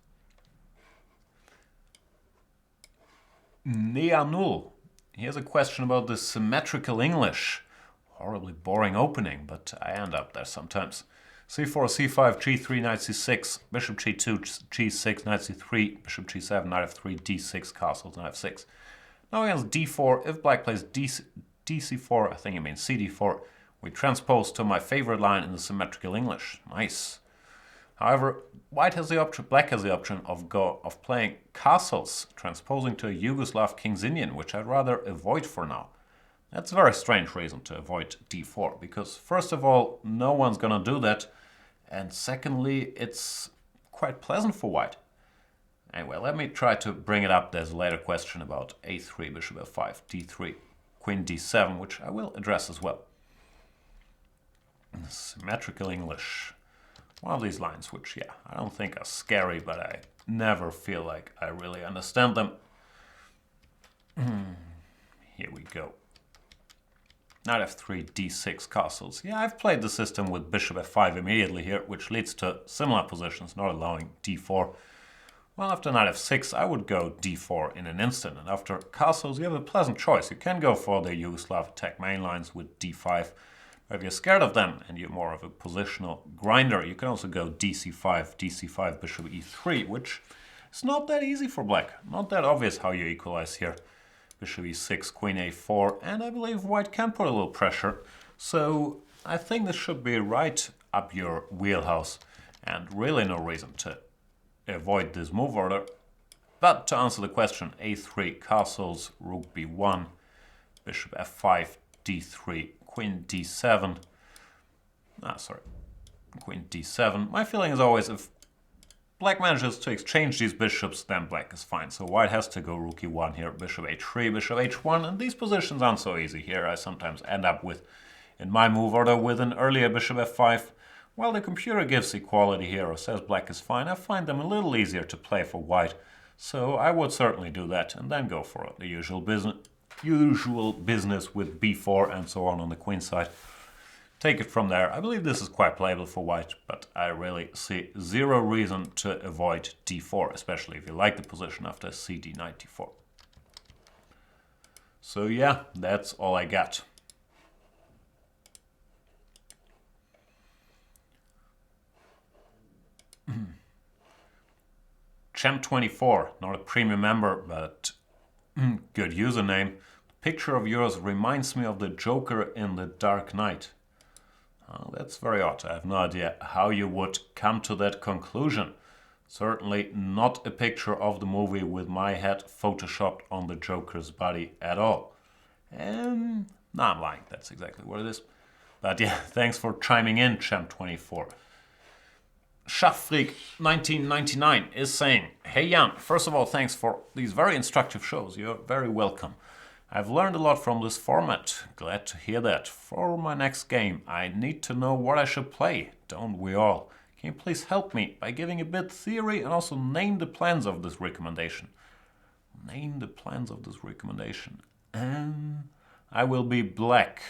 Neanul. He has a question about the symmetrical English. Horribly boring opening, but I end up there sometimes. C4, C5, G3, Knight C6, Bishop G2, G6, Knight C3, Bishop G7, Knight F3, D6, castles, Knight F6. Now against D4, if black plays DC4, I think it means CD4, we transpose to my favorite line in the symmetrical English. Nice. However, white has the option, black has the option of playing castles, transposing to a Yugoslav King's Indian, which I'd rather avoid for now. That's a very strange reason to avoid D4, because first of all, no one's gonna do that, and secondly, it's quite pleasant for white. Anyway, let me try to bring it up. There's a later question about A3, Bishop F5, D3, Queen D7, which I will address as well. Symmetrical English. One of these lines, which, yeah, I don't think are scary, but I never feel like I really understand them. Here we go. Knight F3, D6, castles. Yeah, I've played the system with Bishop F5 immediately here, which leads to similar positions, not allowing D4. Well, after Knight F6, I would go D4 in an instant, and after castles, you have a pleasant choice. You can go for the Yugoslav attack main lines with D5, but if you're scared of them and you're more of a positional grinder, you can also go DC5, DC5, Bishop E3, which is not that easy for black. Not that obvious how you equalize here. Bishop E6, Queen A4, and I believe white can put a little pressure. So I think this should be right up your wheelhouse, and really no reason to avoid this move order. But to answer the question, a3, castles, rook b1, bishop f5, d3, queen d7. Queen d7. My feeling is always if black manages to exchange these bishops, then black is fine. So white has to go rook e1 here, bishop h3, bishop h1, and these positions aren't so easy here. I sometimes end up with, in my move order, with an earlier bishop f5. While the computer gives equality here or says black is fine, I find them a little easier to play for white. So I would certainly do that and then go for the usual business with b4 and so on the queen side. Take it from there. I believe this is quite playable for white, but I really see zero reason to avoid d4, especially if you like the position after cd knight d4. So yeah, that's all I got. Champ24, not a premium member, but good username. The picture of yours reminds me of the Joker in The Dark Knight. Oh, that's very odd. I have no idea how you would come to that conclusion. Certainly not a picture of the movie with my head photoshopped on the Joker's body at all. No, I'm lying. That's exactly what it is. But yeah, thanks for chiming in, Champ24. Schachfreak1999 is saying, hey Jan, first of all, thanks for these very instructive shows. You're very welcome. I've learned a lot from this format. Glad to hear that. For my next game, I need to know what I should play. Don't we all? Can you please help me by giving a bit theory and also name the plans of this recommendation? Name the plans of this recommendation. I will be black.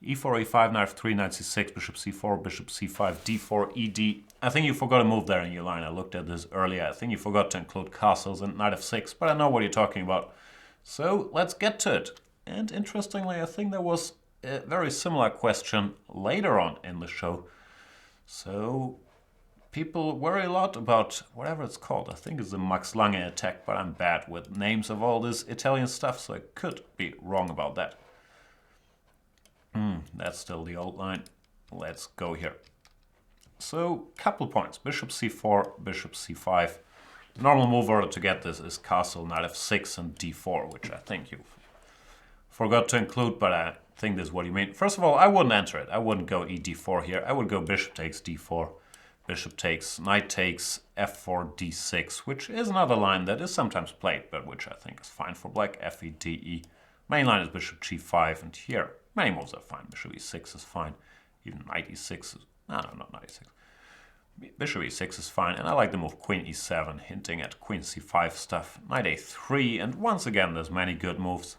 e4, e5, knight f3, knight c6, bishop c4, bishop c5, d4, ed. I think you forgot a move there in your line. I looked at this earlier. I think you forgot to include castles and knight f6, but I know what you're talking about. So let's get to it. And interestingly, I think there was a very similar question later on in the show. So people worry a lot about whatever it's called. I think it's the Max Lange attack, but I'm bad with names of all this Italian stuff, so I could be wrong about that. That's still the old line. Let's go here. So, couple points. Bishop c4, bishop c5. The normal move order to get this is castle, knight f6, and d4, which I think you forgot to include, but I think this is what you mean. First of all, I wouldn't enter it. I wouldn't go ed4 here. I would go bishop takes d4, bishop takes, knight takes, f4, d6, which is another line that is sometimes played, but which I think is fine for black, f, e, d, e. Main line is bishop g5, and here many moves are fine. Bishop e6 is fine. Even knight e6 is... No, not knight e6. Bishop e6 is fine, and I like the move queen e7, hinting at queen c5 stuff. Knight a3, and once again there's many good moves.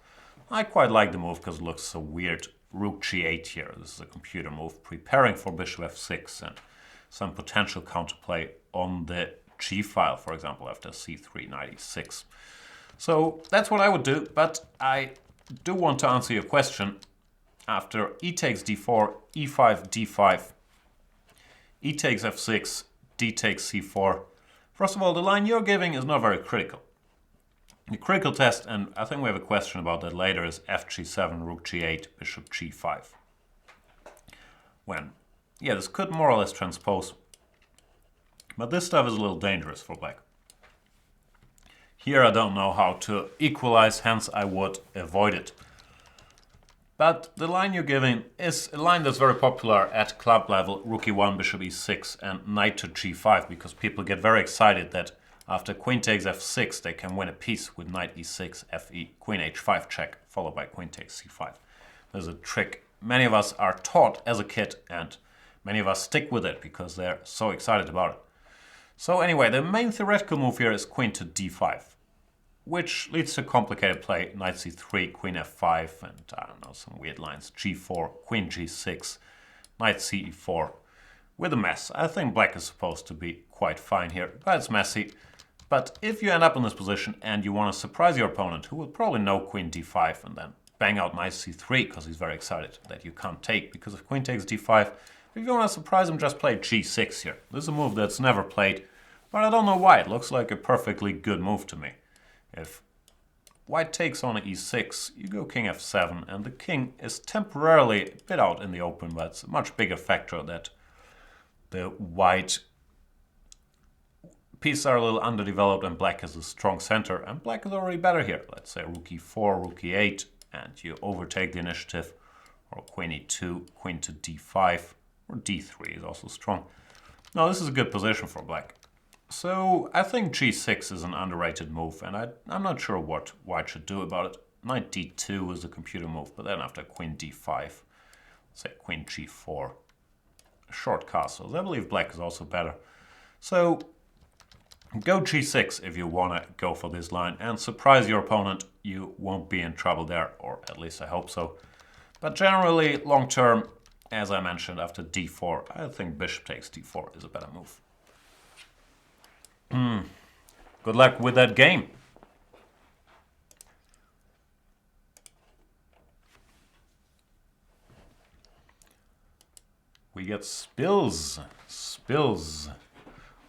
I quite like the move because it looks so weird. Rook g8 here. This is a computer move, preparing for bishop f6 and some potential counterplay on the g file, for example, after c3, knight e6. So that's what I would do, but I do want to answer your question. After e takes d4, e5, d5, e takes f6, d takes c4. First of all, the line you're giving is not very critical. The critical test, and I think we have a question about that later, is f g7, rook g8, bishop g5. When, yeah, this could more or less transpose, but this stuff is a little dangerous for black. Here I don't know how to equalize, hence I would avoid it. But the line you're giving is a line that's very popular at club level, rook e1, bishop e6, and knight to g5, because people get very excited that after queen takes f6, they can win a piece with knight e6, fe, queen h5 check, followed by queen takes c5. There's a trick many of us are taught as a kid, and many of us stick with it because they're so excited about it. So anyway, the main theoretical move here is queen to d5. Which leads to complicated play, knight c3, queen f5, and I don't know, some weird lines, g4, queen g6, knight ce4, with a mess. I think black is supposed to be quite fine here, but it's messy. But if you end up in this position and you want to surprise your opponent, who will probably know queen d5 and then bang out knight c3 because he's very excited that you can't take, because if queen takes d5, if you want to surprise him, just play g6 here. This is a move that's never played, but I don't know why. It looks like a perfectly good move to me. If white takes on e6, you go king f7, and the king is temporarily a bit out in the open, but it's a much bigger factor that the white pieces are a little underdeveloped and black has a strong center, and black is already better here. Let's say rook e4, rook e8, and you overtake the initiative, or queen e2, queen to d5, or d3 is also strong. Now this is a good position for black. So I think g6 is an underrated move, and I'm not sure what white should do about it. Knight d2 is a computer move, but then after queen d5, say queen g4, short castles. I believe black is also better. So go g6 if you want to go for this line and surprise your opponent. You won't be in trouble there, or at least I hope so. But generally, long term, as I mentioned, after d4, I think bishop takes d4 is a better move. Good luck with that game. We get Spills. Spills.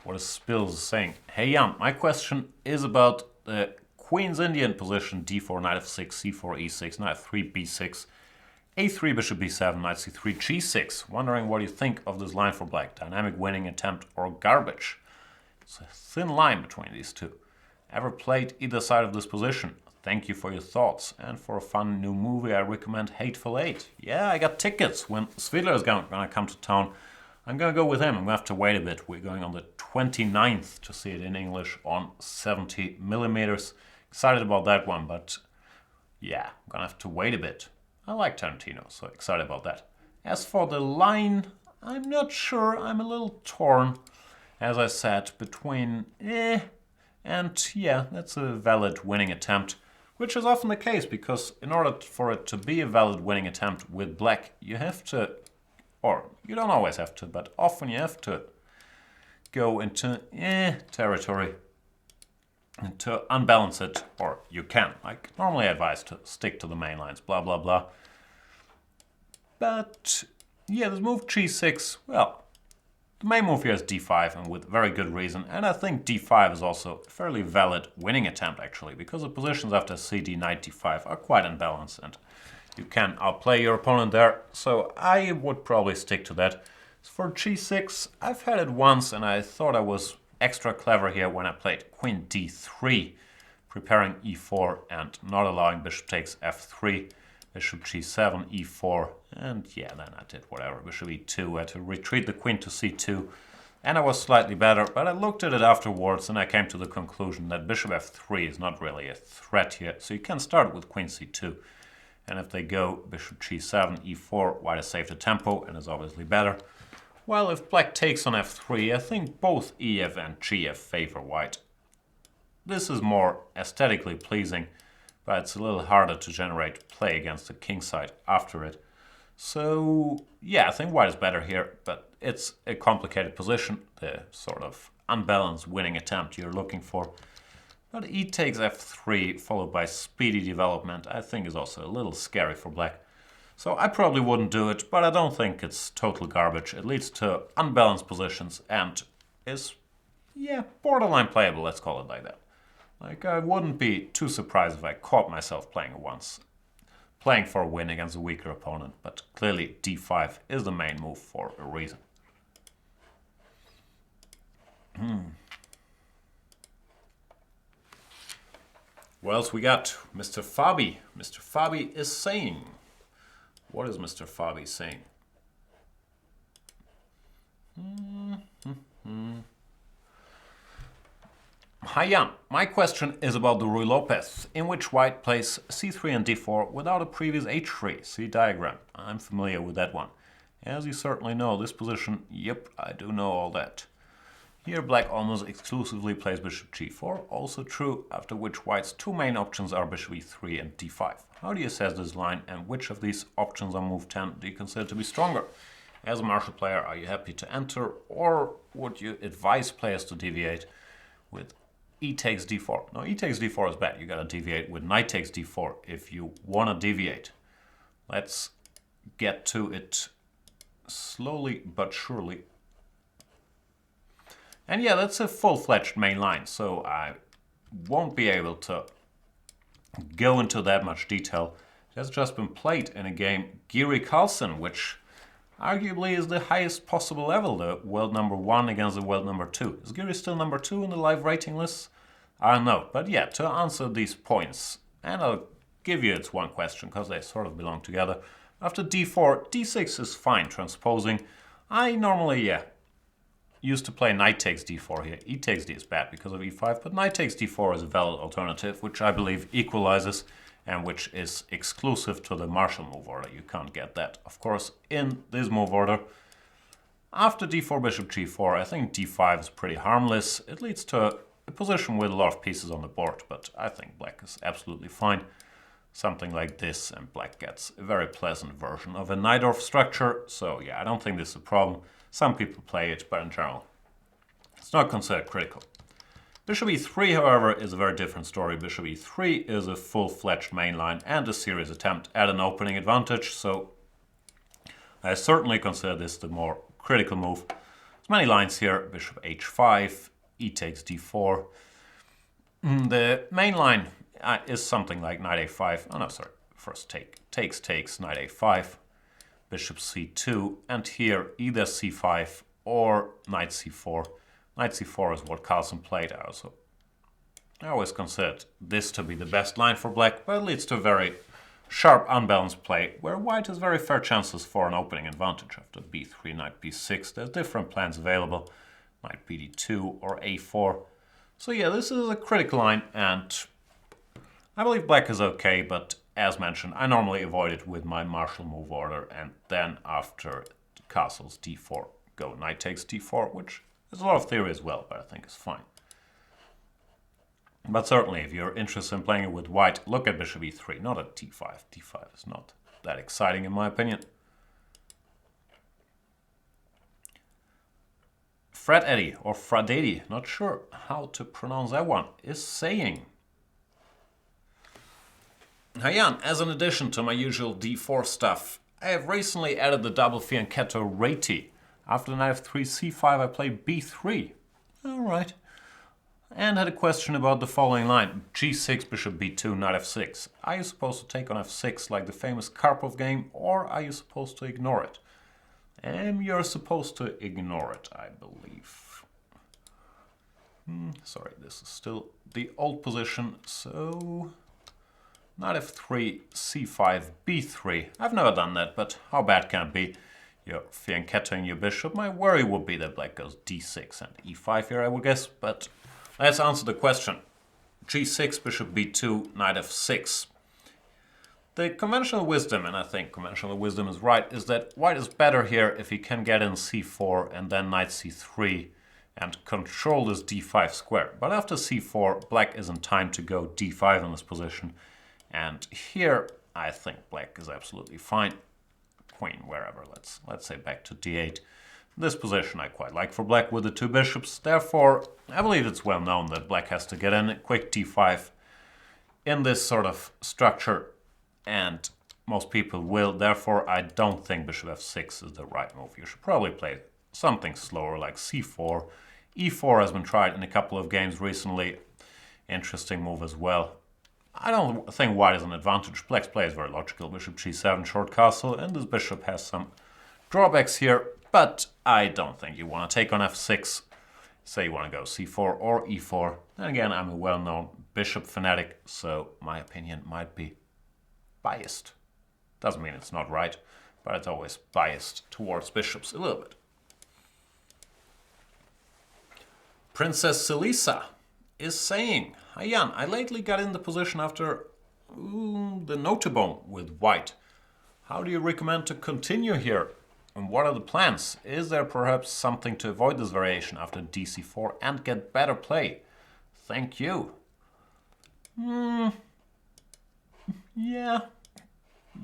What is Spills saying? Hey Jan, my question is about the Queen's Indian position, d4, knight f6, c4, e6, knight f3, b6, a3, bishop b7, knight c3, g6. Wondering what you think of this line for black. Dynamic winning attempt or garbage? It's a thin line between these two. Ever played either side of this position? Thank you for your thoughts. And for a fun new movie, I recommend Hateful Eight. Yeah, I got tickets. When Svidler is going to come to town, I'm going to go with him. I'm going to have to wait a bit. We're going on the 29th to see it in English on 70mm. Excited about that one, but yeah, I'm going to have to wait a bit. I like Tarantino, so excited about that. As for the line, I'm not sure. I'm a little torn, as I said, between and yeah, that's a valid winning attempt, which is often the case, because in order for it to be a valid winning attempt with black, you have to, or you don't always have to, but often you have to go into territory and to unbalance it, or you can. Like, normally I advise to stick to the main lines, blah, blah, blah. But yeah, this move g6, well, the main move here is d5, and with very good reason. And I think d5 is also a fairly valid winning attempt, actually, because the positions after cd, knight d5 are quite unbalanced, and you can outplay your opponent there. So I would probably stick to that. For g6, I've had it once, and I thought I was extra clever here when I played queen d3, preparing e4 and not allowing bishop takes f3, bishop g7, e4, and yeah, then I did whatever, bishop e2, I had to retreat the queen to c2, and I was slightly better, but I looked at it afterwards and I came to the conclusion that bishop f3 is not really a threat here, so you can start with queen c2, and if they go bishop g7, e4, white has saved the tempo and is obviously better. While if black takes on f3, I think both ef and gf favor white. This is more aesthetically pleasing, but it's a little harder to generate play against the king side after it. So yeah, I think white is better here, but it's a complicated position, the sort of unbalanced winning attempt you're looking for. But e takes f3 followed by speedy development I think is also a little scary for black. So I probably wouldn't do it, but I don't think it's total garbage. It leads to unbalanced positions and is, yeah, borderline playable, let's call it like that. Like, I wouldn't be too surprised if I caught myself playing it once. Playing for a win against a weaker opponent, but clearly d5 is the main move for a reason. What else we got? Mr. Fabi. Mr. Fabi is saying... What is Mr. Fabi saying? Hi Jan, my question is about the Ruy Lopez, in which white plays c3 and d4 without a previous h3. See diagram. I'm familiar with that one. As you certainly know, this position, yep, I do know all that. Here black almost exclusively plays bishop g4, also true, after which white's two main options are bishop e3 and d5. How do you assess this line, and which of these options on move 10 do you consider to be stronger? As a martial player, are you happy to enter, or would you advise players to deviate with e takes d4? No, e takes d4 is bad. You gotta deviate with knight takes d4 if you wanna deviate. Let's get to it slowly but surely. And yeah, that's a full-fledged main line, so I won't be able to go into that much detail. It has just been played in a game, Giri Carlsen, which arguably is the highest possible level, the world number 1 against the world number 2. Is Giri still number 2 in the live rating list? I don't know. But yeah, to answer these points, and I'll give you it's one question because they sort of belong together. After d4, d6 is fine transposing. I normally, used to play knight takes d4 here. E takes d is bad because of e5, but knight takes d4 is a valid alternative, which I believe equalizes and which is exclusive to the Marshall move order. You can't get that, of course, in this move order. After d4, bishop g4, I think d5 is pretty harmless. It leads to a position with a lot of pieces on the board, but I think black is absolutely fine. Something like this, and black gets a very pleasant version of a Najdorf structure. So yeah, I don't think this is a problem. Some people play it, but in general, it's not considered critical. Bishop e3, however, is a very different story. Bishop e3 is a full-fledged mainline and a serious attempt at an opening advantage, so I certainly consider this the more critical move. There's many lines here. Bishop h5, e takes d4. The main line is something like knight a5. Oh no, sorry. First takes, knight a5, bishop c2, and here either c5 or knight c4. Knight c4 is what Carlsen played. I always considered this to be the best line for black, but it leads to a very sharp, unbalanced play where white has very fair chances for an opening advantage. After b3, knight b6, there's different plans available. Knight bd2 or a4. So yeah, this is a critical line, and I believe black is okay, but as mentioned, I normally avoid it with my Marshall move order, and then after castles d4, go knight takes d4, which is a lot of theory as well, but I think it's fine. But certainly, if you're interested in playing it with white, look at bishop e3, not at d5. d5 is not that exciting in my opinion. Fred Eddy, or Fradedi, not sure how to pronounce that one, is saying, "Hi Jan, as an addition to my usual d4 stuff, I have recently added the double fianchetto reti. After knight f3, c5, I play b3. Alright. And had a question about the following line. g6, bishop b2, knight f6. Are you supposed to take on f6 like the famous Karpov game, or are you supposed to ignore it?" You're supposed to ignore it, I believe. Sorry, this is still the old position, so knight f3, c5, b3. I've never done that, but how bad can it be? You're fianchettoing your bishop. My worry would be that black goes d6 and e5 here, I would guess, but let's answer the question. g6, bishop b2, knight f6. The conventional wisdom, and I think conventional wisdom is right, is that white is better here if he can get in c4 and then knight c3 and control this d5 square. But after c4, black is in time to go d5 in this position. And here, I think black is absolutely fine. Queen, wherever, let's say back to d8. This position I quite like for black with the two bishops. Therefore, I believe it's well known that black has to get in a quick d5 in this sort of structure, and most people will. Therefore, I don't think bishop f6 is the right move. You should probably play something slower like c4. e4 has been tried in a couple of games recently. Interesting move as well. I don't think white is an advantage. Black's play is very logical. Bishop g7, short castle, and this bishop has some drawbacks here, but I don't think you want to take on f6. Say you want to go c4 or e4. And again, I'm a well-known bishop fanatic, so my opinion might be biased. Doesn't mean it's not right, but it's always biased towards bishops a little bit. Princess Selisa is saying, "Hi Jan, I lately got in the position after the Noteboom with white. How do you recommend to continue here? And what are the plans? Is there perhaps something to avoid this variation after dc4 and get better play? Thank you." Yeah.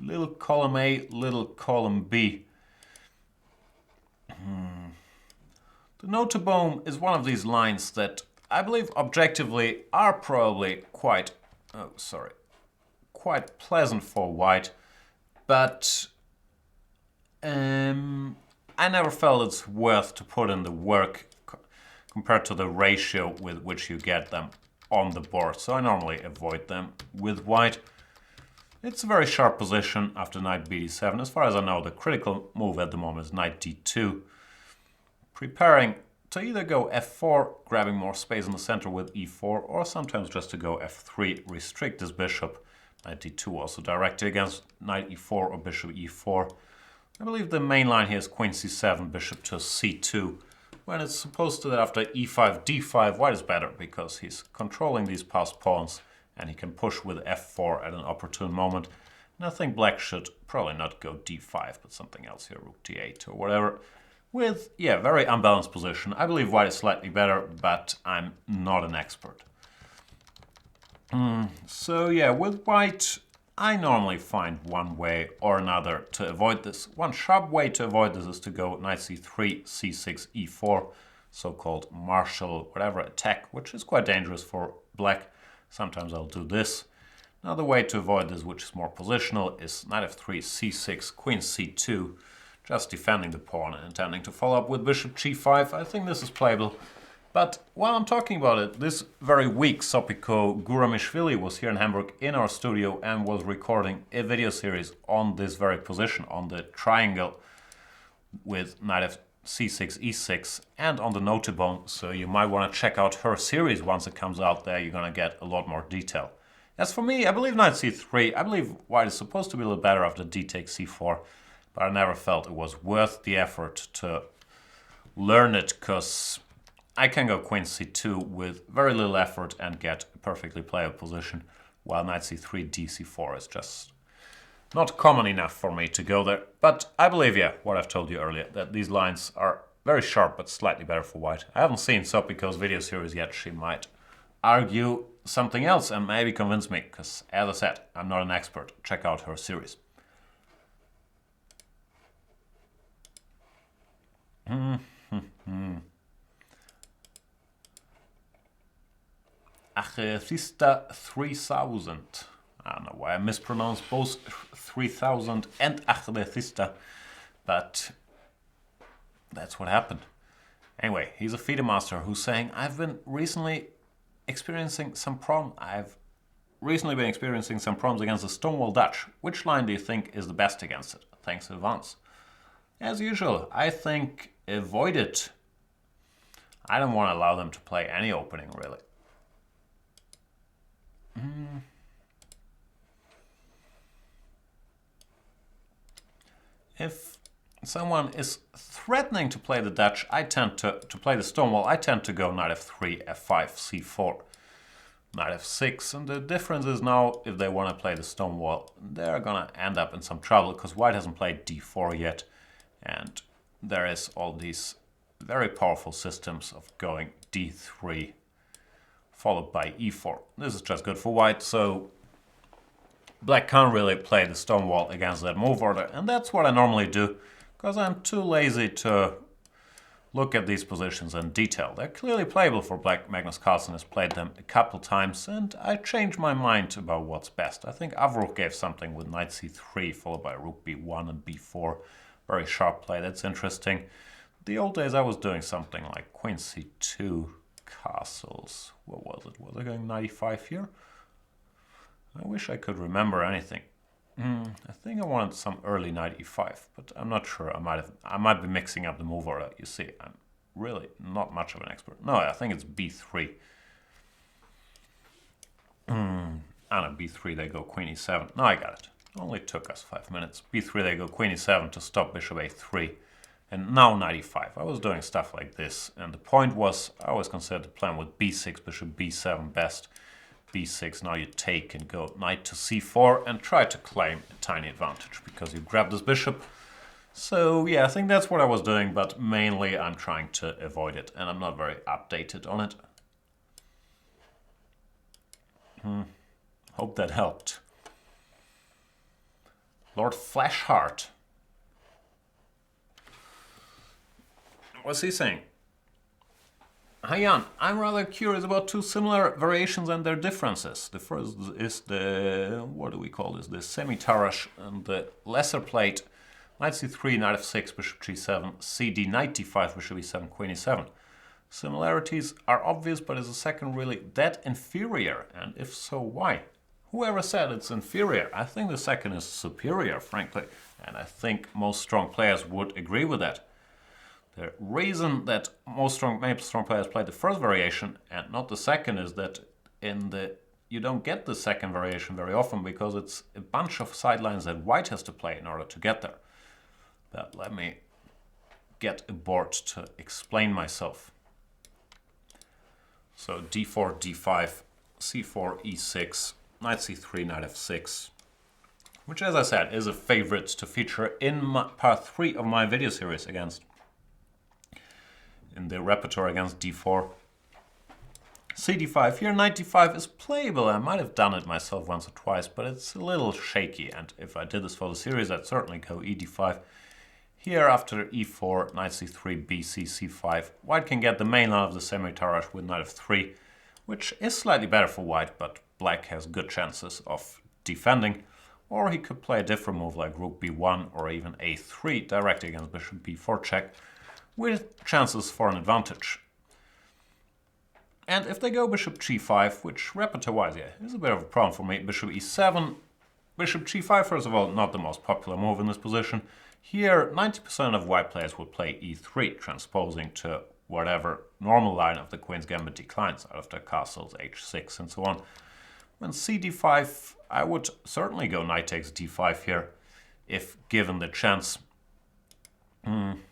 Little column A, little column B. The Noteboom is one of these lines that I believe objectively are probably quite pleasant for white, but I never felt it's worth to put in the work compared to the ratio with which you get them. on the board, so I normally avoid them with white. It's a very sharp position after knight bd7. As far as I know, the critical move at the moment is knight d2. Preparing to either go f4, grabbing more space in the center with e4, or sometimes just to go f3, restrict this bishop. Knight d2 also directed against knight e4 or bishop e4. I believe the main line here is queen c7, bishop to c2, when it's supposed to that after e5, d5, white is better because he's controlling these passed pawns and he can push with f4 at an opportune moment. And I think black should probably not go d5, but something else here, rook d8 or whatever. With, yeah, very unbalanced position. I believe white is slightly better, but I'm not an expert. So yeah, with white, I normally find one way or another to avoid this. One sharp way to avoid this is to go knight c3, c6, e4, so-called martial whatever attack, which is quite dangerous for black. Sometimes I'll do this. Another way to avoid this, which is more positional, is knight f3, c6, queen c2, just defending the pawn and intending to follow up with bishop g5. I think this is playable. But while I'm talking about it, this very week Sopiko Guramishvili was here in Hamburg in our studio and was recording a video series on this very position, on the triangle with knight f c6, e6, and on the Noteboom. So you might want to check out her series once it comes out there. You're going to get a lot more detail. As for me, I believe knight c3. I believe white is supposed to be a little better after d takes c4. But I never felt it was worth the effort to learn it, because I can go queen c2 with very little effort and get a perfectly playable position, while knight c3, d4 is just not common enough for me to go there. But I believe, yeah, what I've told you earlier, that these lines are very sharp but slightly better for white. I haven't seen Sopiko's video series yet. She might argue something else and maybe convince me, because as I said, I'm not an expert. Check out her series. Achethista 3000. I don't know why I mispronounced both 3000 and Achethista, but that's what happened. Anyway, he's a FIDE master who's saying, I've recently been experiencing some problems against the Stonewall Dutch. Which line do you think is the best against it? Thanks in advance. As usual, I think avoid it. I don't want to allow them to play any opening, really. If someone is threatening to play the Dutch, I tend to play the Stonewall, I tend to go knight f3, f5, c4, knight f6. And the difference is now, if they want to play the Stonewall, they're going to end up in some trouble, because white hasn't played d4 yet. And there is all these very powerful systems of going d3 followed by e4. This is just good for white, so black can't really play the Stonewall against that move order, and that's what I normally do, because I'm too lazy to look at these positions in detail. They're clearly playable for black. Magnus Carlsen has played them a couple times, and I changed my mind about what's best. I think Avruch gave something with knight c3 followed by rook b1 and b4. Very sharp play, that's interesting. The old days I was doing something like queen c2, castles. What was it? Was I going 95 here? I wish I could remember anything. I think I wanted some early knight e5, but I'm not sure. I might be mixing up the move order. You see, I'm really not much of an expert. No, I think it's b3. And at b3 they go queen e7. No, I got it. Only took us 5 minutes. b3 they go queen e7 to stop bishop a3. And now knight e5. I was doing stuff like this, and the point was I always considered the plan with b6, bishop b7 best. b6, now you take and go knight to c4 and try to claim a tiny advantage because you grab this bishop. So yeah, I think that's what I was doing, but mainly I'm trying to avoid it, and I'm not very updated on it. Hope that helped. Lord Flashheart. What's he saying? Hi Jan, I'm rather curious about two similar variations and their differences. The first is the, what do we call this? The semi-tarash and the lesser plate. Knight c3, knight f6, bishop g7, cd, knight d5, bishop e7, queen e7. Similarities are obvious, but is the second really that inferior? And if so, why? Whoever said it's inferior? I think the second is superior, frankly. And I think most strong players would agree with that. The reason that many strong players play the first variation and not the second is that you don't get the second variation very often because it's a bunch of sidelines that white has to play in order to get there. But let me get a board to explain myself. So d4, d5, c4, e6, knight c3, knight f6, which, as I said, is a favorite to feature in part 3 of my video series in the repertoire against d4. cd5, here knight d5 is playable. I might have done it myself once or twice, but it's a little shaky, and if I did this for the series, I'd certainly go ed5. Here, after e4, knight c3, bc, c5, white can get the main line of the semi-tarash with knight f3, which is slightly better for white, but black has good chances of defending. Or he could play a different move like rook b1 or even a3 directly against bishop b4 check, with chances for an advantage. And if they go bishop g5, which repertoire-wise, yeah, is a bit of a problem for me, bishop e7, bishop g5, first of all, not the most popular move in this position. Here, 90% of white players would play e3, transposing to whatever normal line of the queen's gambit declines out of the castles, h6 and so on. When cd5, I would certainly go knight takes d5 here, if given the chance. One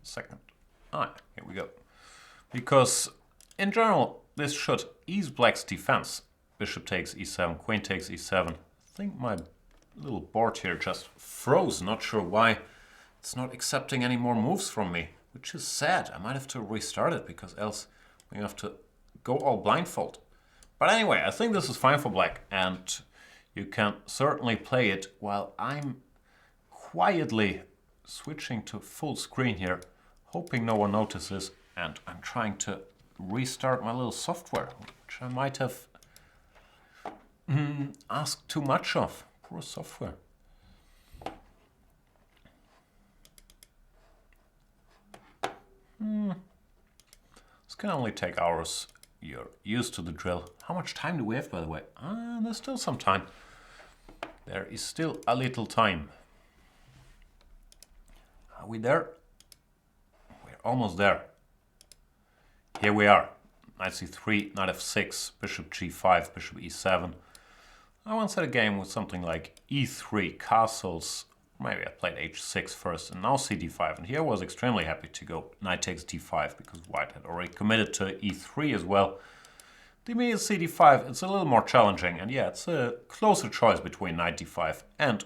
second. Here we go. Because, in general, this should ease black's defense. Bishop takes e7, queen takes e7. I think my little board here just froze, not sure why. It's not accepting any more moves from me, which is sad. I might have to restart it because else we have to go all blindfold. But anyway, I think this is fine for black, and you can certainly play it while I'm quietly switching to full screen here, hoping no one notices, and I'm trying to restart my little software, which I might have asked too much of. Poor software. This can only take hours. You're used to the drill. How much time do we have, by the way? There's still some time. There is still a little time. Are we there? We're almost there. Here we are. Knight c3, knight f6, bishop g5, bishop e7. I once had a game with something like e3, castles. Maybe I played h6 first and now cd5. And here I was extremely happy to go knight takes d5 because white had already committed to e3 as well. The immediate cd5, it's a little more challenging. And yeah, it's a closer choice between knight d5 and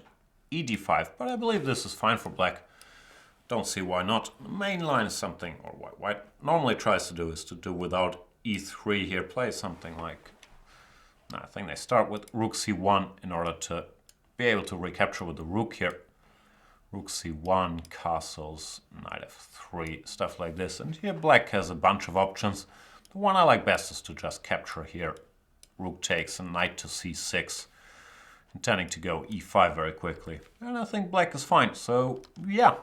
ed5. But I believe this is fine for black. Don't see why not. The main line is something, or what white normally tries to do is to do without e3 here. Play something like, I think they start with rook c1 in order to be able to recapture with the rook here. Rook c1, castles, knight f3, stuff like this. And here black has a bunch of options. The one I like best is to just capture here. Rook takes and knight to c6, intending to go e5 very quickly. And I think black is fine. So yeah,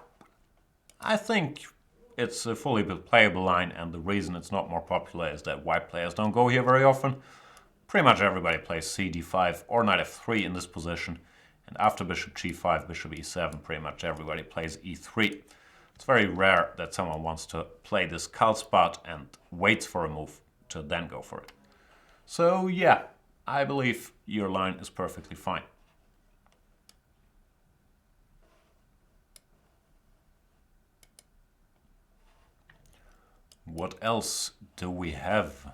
I think it's a fully playable line, and the reason it's not more popular is that white players don't go here very often. Pretty much everybody plays cd5 or knight f3 in this position. And after bishop g5, bishop e7, pretty much everybody plays e3. It's very rare that someone wants to play this cult spot and waits for a move to then go for it. So yeah, I believe your line is perfectly fine. What else do we have?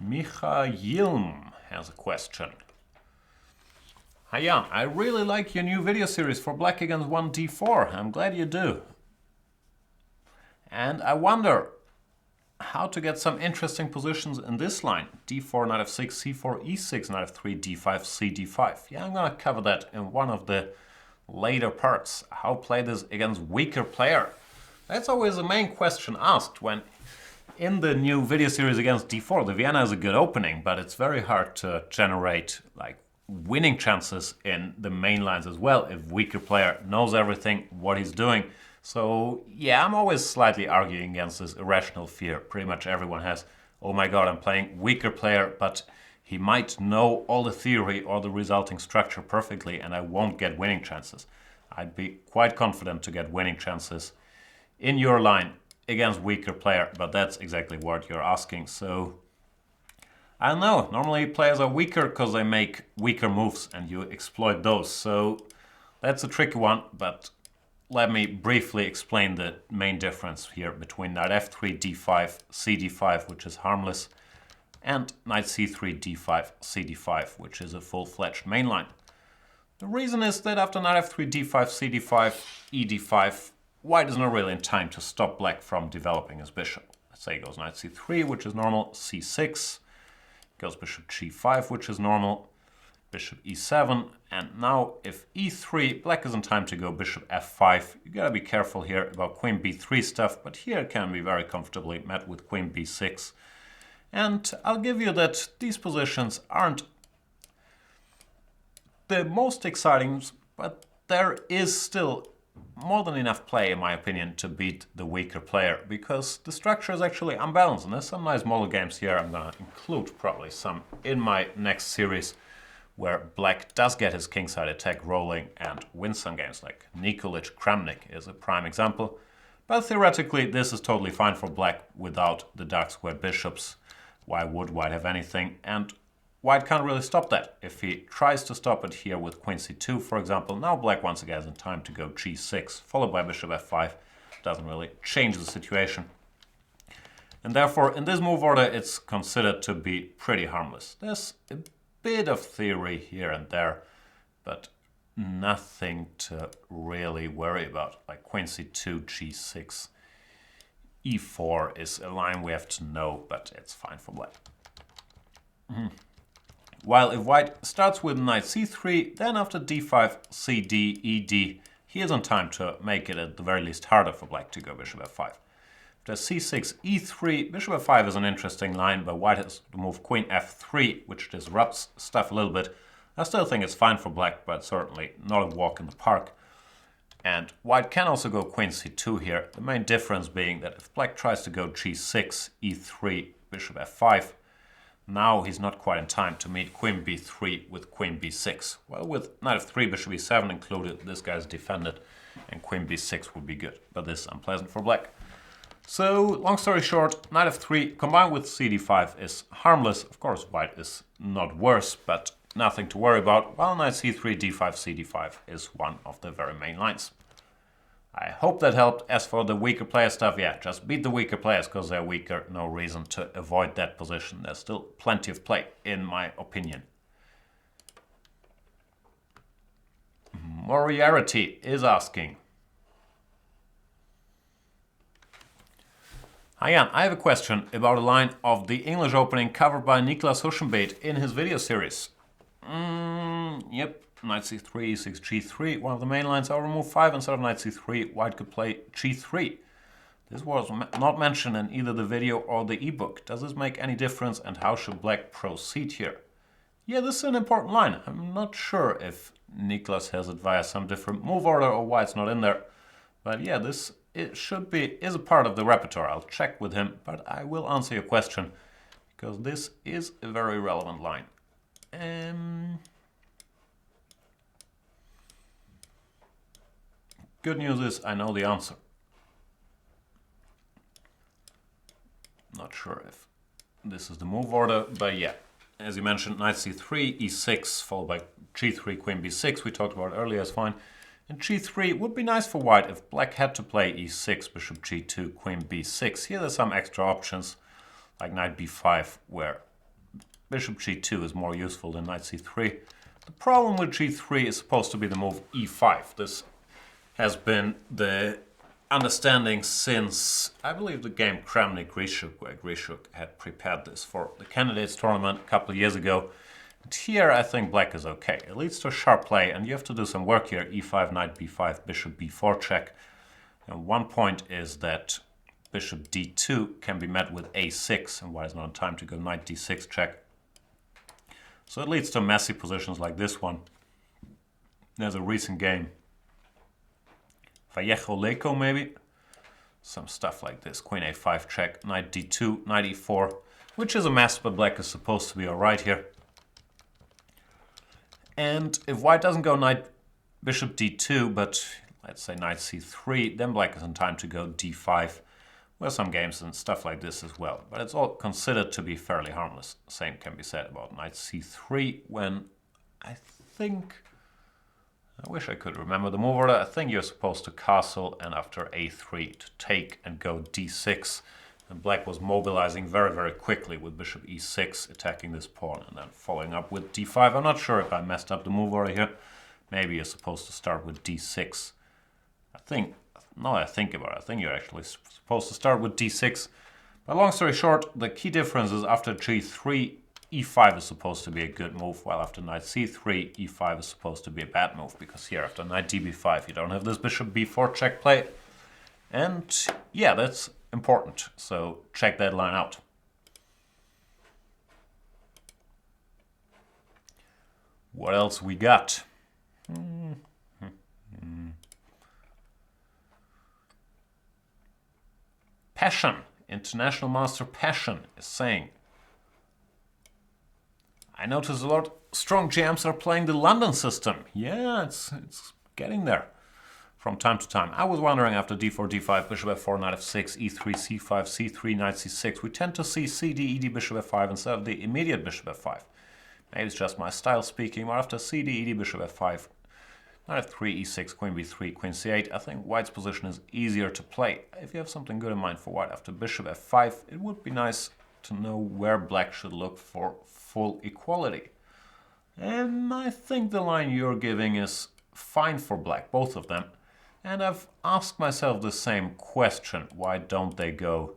Michael has a question. Hi Jan, I really like your new video series for black against 1d4. I'm glad you do. And I wonder how to get some interesting positions in this line. d4, knight f6, c4, e6, knight f3, d5, c d5. Yeah, I'm gonna cover that in one of the later parts. How play this against weaker player. That's always the main question asked when In the new video series against d4, the Vienna is a good opening, but it's very hard to generate like winning chances in the main lines as well if weaker player knows everything what he's doing. So yeah, I'm always slightly arguing against this irrational fear pretty much everyone has. Oh my god, I'm playing weaker player, but he might know all the theory or the resulting structure perfectly and I won't get winning chances. I'd be quite confident to get winning chances in your line against weaker player, but that's exactly what you're asking. So I don't know, normally players are weaker because they make weaker moves and you exploit those. So that's a tricky one, but let me briefly explain the main difference here between knight f3, d5, cd5, which is harmless, and knight c3, d5, cd5, which is a full-fledged main line. The reason is that after knight f3, d5, cd5, ed5, white is not really in time to stop black from developing his bishop. Let's say he goes knight c3, which is normal, c6, goes bishop g5, which is normal, bishop e7, and now if e3, black is in time to go bishop f5. You gotta be careful here about queen b3 stuff, but here it can be very comfortably met with queen b6. And I'll give you that these positions aren't the most exciting, but there is still more than enough play, in my opinion, to beat the weaker player, because the structure is actually unbalanced. And there's some nice model games here. I'm going to include probably some in my next series where black does get his kingside attack rolling and wins some games, like Nikolic Kramnik is a prime example. But theoretically, this is totally fine for black without the dark squared bishops. Why would white have anything? And white can't really stop that. If he tries to stop it here with queen c2, for example, now black once again is in time to go g6, followed by bishop f5. Doesn't really change the situation. And therefore, in this move order, it's considered to be pretty harmless. There's a bit of theory here and there, but nothing to really worry about. Like queen c2, g6, e4 is a line we have to know, but it's fine for black. While if white starts with knight c3, then after d5, cd, ed, he is on time to make it at the very least harder for black to go bishop f5. After c6, e3, bishop f5 is an interesting line, but white has to move queen f3, which disrupts stuff a little bit. I still think it's fine for black, but certainly not a walk in the park. And white can also go queen c2 here, the main difference being that if black tries to go g6, e3, bishop f5, now he's not quite in time to meet queen b3 with queen b6. Well, with knight f3, bishop e7 included, this guy's defended, and queen b6 would be good, but this is unpleasant for black. So, long story short, knight f3 combined with cd5 is harmless. Of course, white is not worse, but nothing to worry about, while knight c3, d5, cd5 is one of the very main lines. I hope that helped. As for the weaker player stuff, yeah, just beat the weaker players because they're weaker. No reason to avoid that position. There's still plenty of play, in my opinion. Moriarty is asking, hi Jan, I have a question about a line of the English opening covered by Niklas Huschenbeet in his video series. Yep. Knight c3, e6, g3, one of the main lines. I'll remove 5 instead of knight c3. White could play g3. This was not mentioned in either the video or the ebook. Does this make any difference, and how should black proceed here? Yeah, this is an important line. I'm not sure if Niklas has it via some different move order or why it's not in there. But yeah, this is a part of the repertoire. I'll check with him, but I will answer your question because this is a very relevant line. Good news is I know the answer. Not sure if this is the move order, but yeah. As you mentioned, knight c3, e6, followed by g3, queen b6, we talked about earlier, is fine. And g3 would be nice for white if black had to play e6, bishop g2, queen b6. Here there's some extra options, like knight b5, where bishop g2 is more useful than knight c3. The problem with g3 is supposed to be the move e5. This has been the understanding since, I believe, the game Kramnik-Grischuk, where Grischuk had prepared this for the candidates tournament a couple of years ago. And here I think black is okay. It leads to sharp play, and you have to do some work here. e5, knight b5, bishop b4 check. And one point is that bishop d2 can be met with a6, and white is not in time to go knight d6 check. So it leads to messy positions like this one. There's a recent game, fianchetto maybe, some stuff like this, queen a5 check, knight d2, knight e4, which is a mess, but black is supposed to be alright here. And if white doesn't go knight bishop d2, but let's say knight c3, then black is in time to go d5, with some games and stuff like this as well. But it's all considered to be fairly harmless. Same can be said about knight c3, when I wish I could remember the move order. I think you're supposed to castle and after a3 to take and go d6. And black was mobilizing very, very quickly with bishop e6, attacking this pawn and then following up with d5. I'm not sure if I messed up the move order here. Maybe you're supposed to start with d6. Now I think about it, I think you're actually supposed to start with d6. But long story short, the key difference is after g3, e5 is supposed to be a good move, while after knight c3, e5 is supposed to be a bad move, because here after knight db5 you don't have this bishop b4 check play. And yeah, that's important, so check that line out. What else we got? Passion, International Master Passion is saying, I notice a lot of strong jams are playing the London system. Yeah, it's getting there from time to time. I was wondering after d4, d5, bishop f4, knight f6, e3, c5, c3, knight c6, we tend to see cd, ed, bishop f5 instead of the immediate bishop f5. Maybe it's just my style speaking, but after cd, ed, bishop f5, knight f3, e6, queen b3, queen c8, I think white's position is easier to play. If you have something good in mind for white after bishop f5, it would be nice to know where black should look for full equality. And I think the line you're giving is fine for black, both of them. And I've asked myself the same question. Why don't they go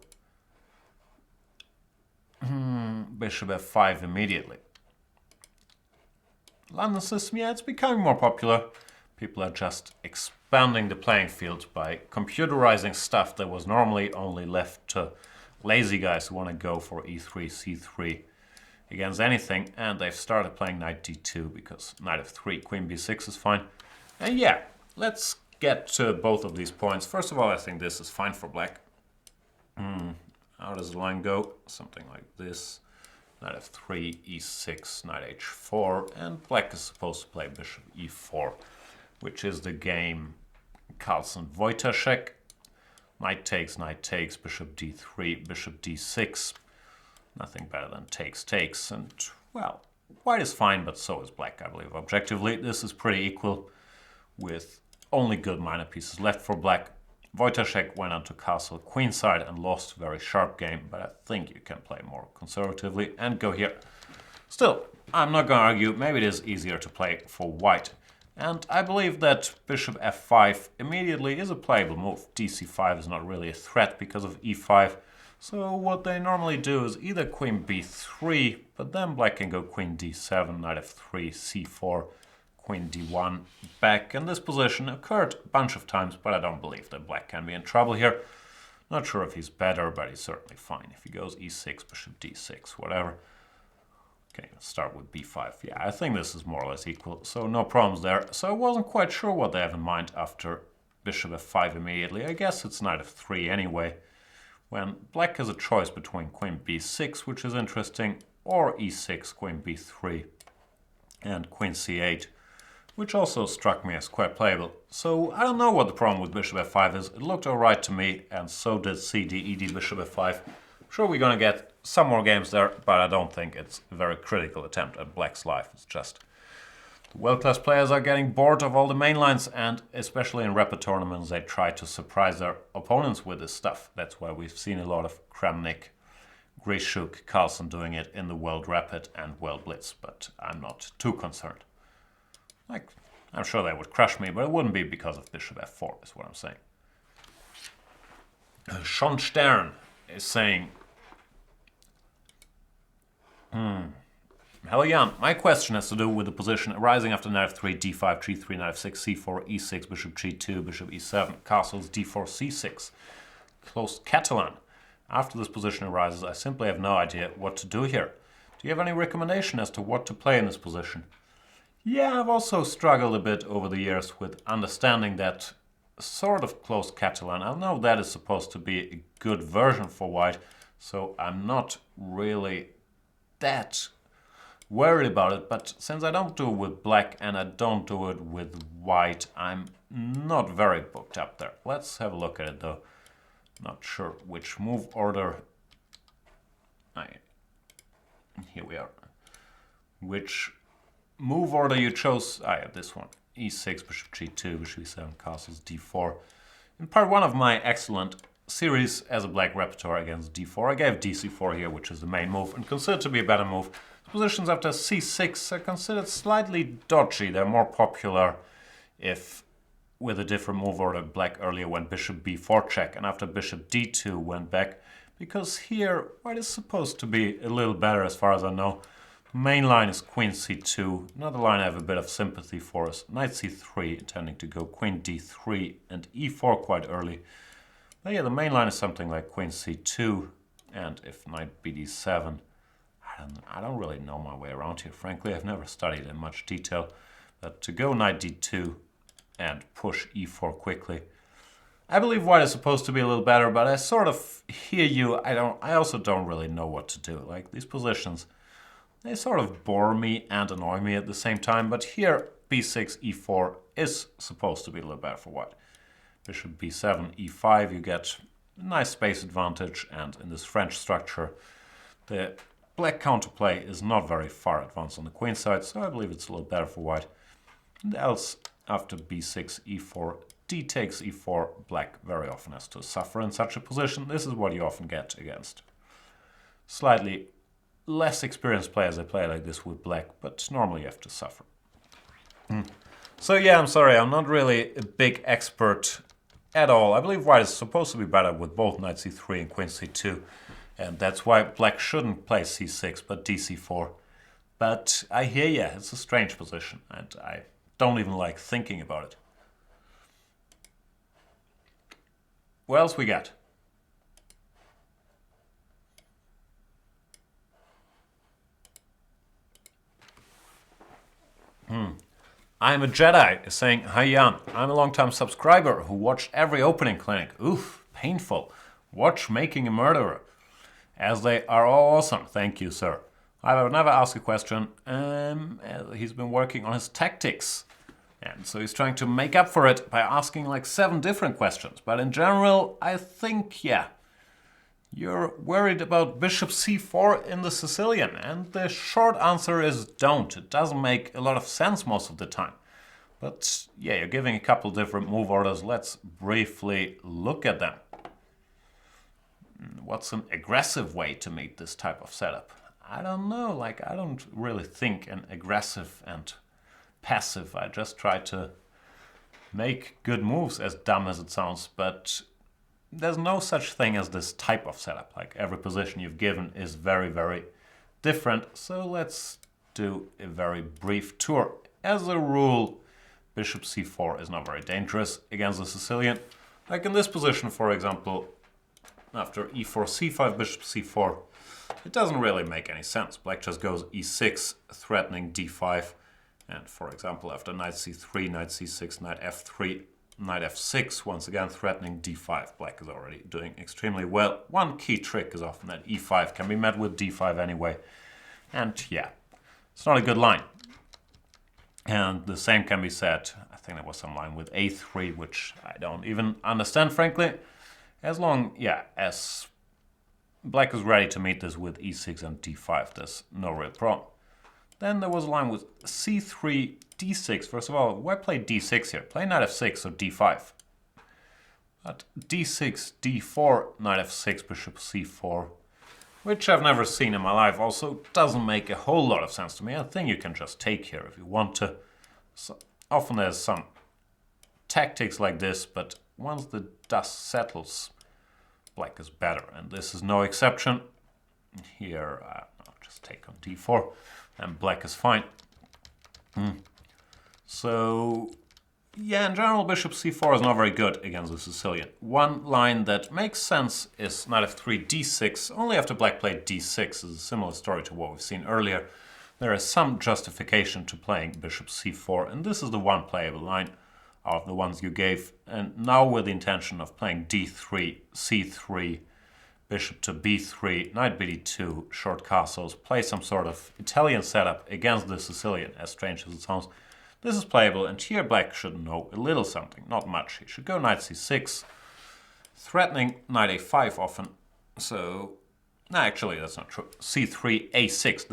bishop f5 immediately? London system, yeah, it's becoming more popular. People are just expanding the playing field by computerizing stuff that was normally only left to lazy guys who want to go for e3, c3 against anything, and they've started playing knight d2 because knight f3, queen b6 is fine. And yeah, let's get to both of these points. First of all, I think this is fine for black. How does the line go? Something like this. Knight f3, e6, knight h4, and black is supposed to play bishop e4, which is the game Carlsen-Wojtaszek. Knight takes, bishop d3, bishop d6. Nothing better than takes. And, well, white is fine, but so is black, I believe. Objectively, this is pretty equal, with only good minor pieces left for black. Wojtaszek went on to castle queenside and lost a very sharp game, but I think you can play more conservatively and go here. Still, I'm not going to argue, maybe it is easier to play for white. And I believe that bishop f5 immediately is a playable move. dc5 is not really a threat because of e5. So what they normally do is either queen b3, but then black can go queen d7, knight f3, c4, queen d1 back. And this position occurred a bunch of times, but I don't believe that black can be in trouble here. Not sure if he's better, but he's certainly fine. If he goes e6, bishop d6, whatever. Okay, let's start with b5. Yeah, I think this is more or less equal, so no problems there. So I wasn't quite sure what they have in mind after bishop f5 immediately. I guess it's knight f3 anyway, when black has a choice between queen b6, which is interesting, or e6, queen b3, and queen c8, which also struck me as quite playable. So I don't know what the problem with bishop f5 is. It looked alright to me, and so did cd, ed, bishop f5. Sure, we're going to get some more games there, but I don't think it's a very critical attempt at black's life. It's just the world-class players are getting bored of all the main lines, and especially in rapid tournaments, they try to surprise their opponents with this stuff. That's why we've seen a lot of Kramnik, Grishuk, Carlsen doing it in the World Rapid and World Blitz, but I'm not too concerned. Like, I'm sure they would crush me, but it wouldn't be because of bishop f4, is what I'm saying. Sean Stern is saying, hello Jan, my question has to do with the position arising after knight f3, d5, g3, knight f6, c4, e6, bishop g2, bishop e7, castles d4, c6. closed Catalan. After this position arises, I simply have no idea what to do here. Do you have any recommendation as to what to play in this position? Yeah, I've also struggled a bit over the years with understanding that sort of closed Catalan. I know that is supposed to be a good version for white, so I'm not really that worried about it. But since I don't do it with black and I don't do it with white, I'm not very booked up there. Let's have a look at it though. Not sure which move order. Here we are. Which move order you chose? Yeah, this one. E6, bishop g2, bishop e7, castles d4. In part 1 of my excellent series as a black repertoire against d4, I gave dc4 here, which is the main move, and considered to be a better move. The positions after c6 are considered slightly dodgy. They're more popular if with a different move order. Black earlier went bishop b4 check, and after bishop d2 went back, because here white is supposed to be a little better as far as I know. The main line is queen c2, another line I have a bit of sympathy for is knight c3, intending to go queen d3 and e4 quite early. But yeah, the main line is something like queen c2, and if knight bd7, I don't really know my way around here. Frankly, I've never studied in much detail. But to go knight d2 and push e4 quickly, I believe white is supposed to be a little better, but I sort of hear you. I also don't really know what to do. Like these positions, they sort of bore me and annoy me at the same time. But here, b6, e4 is supposed to be a little better for white. Bishop b7, e5, you get a nice space advantage, and in this French structure, the black counterplay is not very far advanced on the queen side, so I believe it's a little better for white. And else, after b6, e4, d takes e4, black very often has to suffer in such a position. This is what you often get against slightly less experienced players. They play like this with black, but normally you have to suffer. So yeah, I'm sorry, I'm not really a big expert at all. I believe white is supposed to be better with both knight c3 and queen c2, and that's why black shouldn't play c6 but dc4. But I hear ya, it's a strange position, and I don't even like thinking about it. What else we got? I'm a Jedi is saying, hi Jan, I'm a long-time subscriber who watched every opening clinic. Oof, painful. Watch Making a Murderer. As they are all awesome. Thank you, sir. I will never ask a question. He's been working on his tactics. And so he's trying to make up for it by asking like 7 different questions. But in general, I think, yeah, you're worried about bishop c4 in the Sicilian. And the short answer is don't. It doesn't make a lot of sense most of the time. But yeah, you're giving a couple different move orders. Let's briefly look at them. What's an aggressive way to meet this type of setup? I don't know. Like, I don't really think an aggressive and passive. I just try to make good moves, as dumb as it sounds, but there's no such thing as this type of setup. Like every position you've given is very, very different. So let's do a very brief tour. As a rule, bishop c4 is not very dangerous against the Sicilian. Like in this position, for example, after e4, c5, bishop c4, it doesn't really make any sense. Black just goes e6, threatening d5. And for example, after knight c3, knight c6, knight f3, knight f6, once again threatening d5. Black is already doing extremely well. One key trick is often that e5 can be met with d5 anyway. And yeah, it's not a good line. And the same can be said, I think there was some line with a3, which I don't even understand, frankly. As long, yeah, as black is ready to meet this with e6 and d5, there's no real problem. Then there was a line with c3, d6. First of all, why play d6 here? Play knight f6 or d5. But d6, d4, knight f6, bishop c4, which I've never seen in my life, also doesn't make a whole lot of sense to me. I think you can just take here if you want to. So often there's some tactics like this, but once the dust settles, black is better, and this is no exception. Here, I'll just take on d4. And black is fine. So, Yeah, in general, bishop c4 is not very good against the Sicilian. One line that makes sense is knight f3, d6. Only after black played d6 is a similar story to what we've seen earlier. There is some justification to playing bishop c4, and this is the one playable line out of the ones you gave. And now with the intention of playing d3, c3, bishop to b3, knight bd2, short castles, play some sort of Italian setup against the Sicilian, as strange as it sounds. This is playable, and here black should know a little something, not much. He should go knight c6, threatening knight a5 often. So, no, actually that's not true. c3, a6,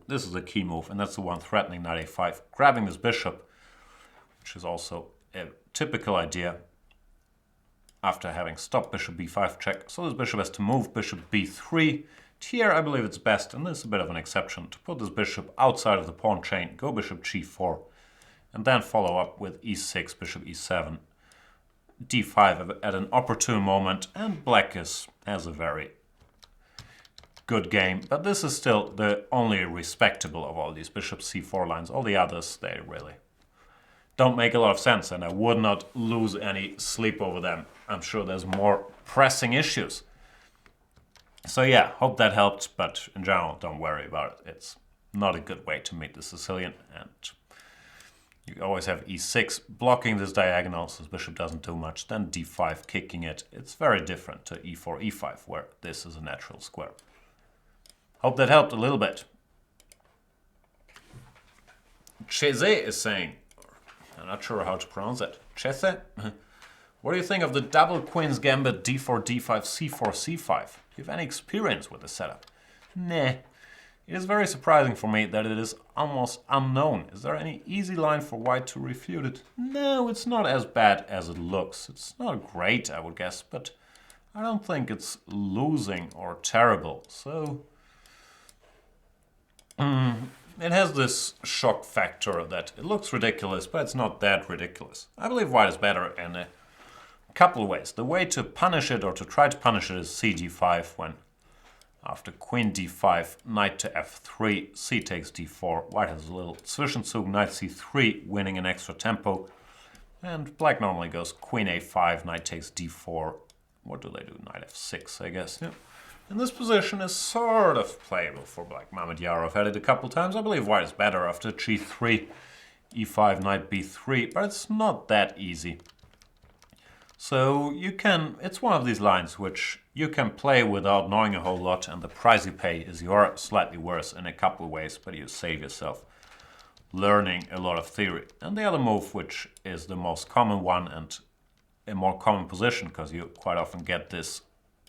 this is a key move, and that's the one threatening knight a5. Grabbing this bishop, which is also a typical idea after having stopped bishop b5 check. So this bishop has to move bishop b3. Here I believe it's best, and this is a bit of an exception, to put this bishop outside of the pawn chain, go bishop g4, and then follow up with e6, bishop e7, d5 at an opportune moment, and black has a very good game. But this is still the only respectable of all these bishop c4 lines. All the others, they really don't make a lot of sense, and I would not lose any sleep over them. I'm sure there's more pressing issues. So yeah, hope that helped, but in general, don't worry about it. It's not a good way to meet the Sicilian, and you always have e6 blocking this diagonal, so this bishop doesn't do much. Then d5 kicking it. It's very different to e4, e5, where this is a natural square. Hope that helped a little bit. Cheze is saying, I'm not sure how to pronounce it. Cheze? What do you think of the double queen's gambit d4, d5, c4, c5? Do you have any experience with the setup? Nah. It is very surprising for me that it is almost unknown. Is there any easy line for white to refute it? No, it's not as bad as it looks. It's not great, I would guess, but I don't think it's losing or terrible. So it has this shock factor that it looks ridiculous, but it's not that ridiculous. I believe white is better in a couple of ways. The way to punish it, or to try to punish it, is cd5, when after queen d5, knight to f3, c takes d4. White has a little Zwischenzug, knight c3, winning an extra tempo. And black normally goes queen a5, knight takes d4. What do they do? Knight f6, I guess. Yeah. And this position is sort of playable for black. Mamed-Yarov had it a couple times. I believe white is better after g3, e5, knight b3, but it's not that easy. So you can, it's one of these lines which you can play without knowing a whole lot, and the price you pay is you're slightly worse in a couple of ways, but you save yourself learning a lot of theory. And the other move, which is the most common one and a more common position, because you quite often get this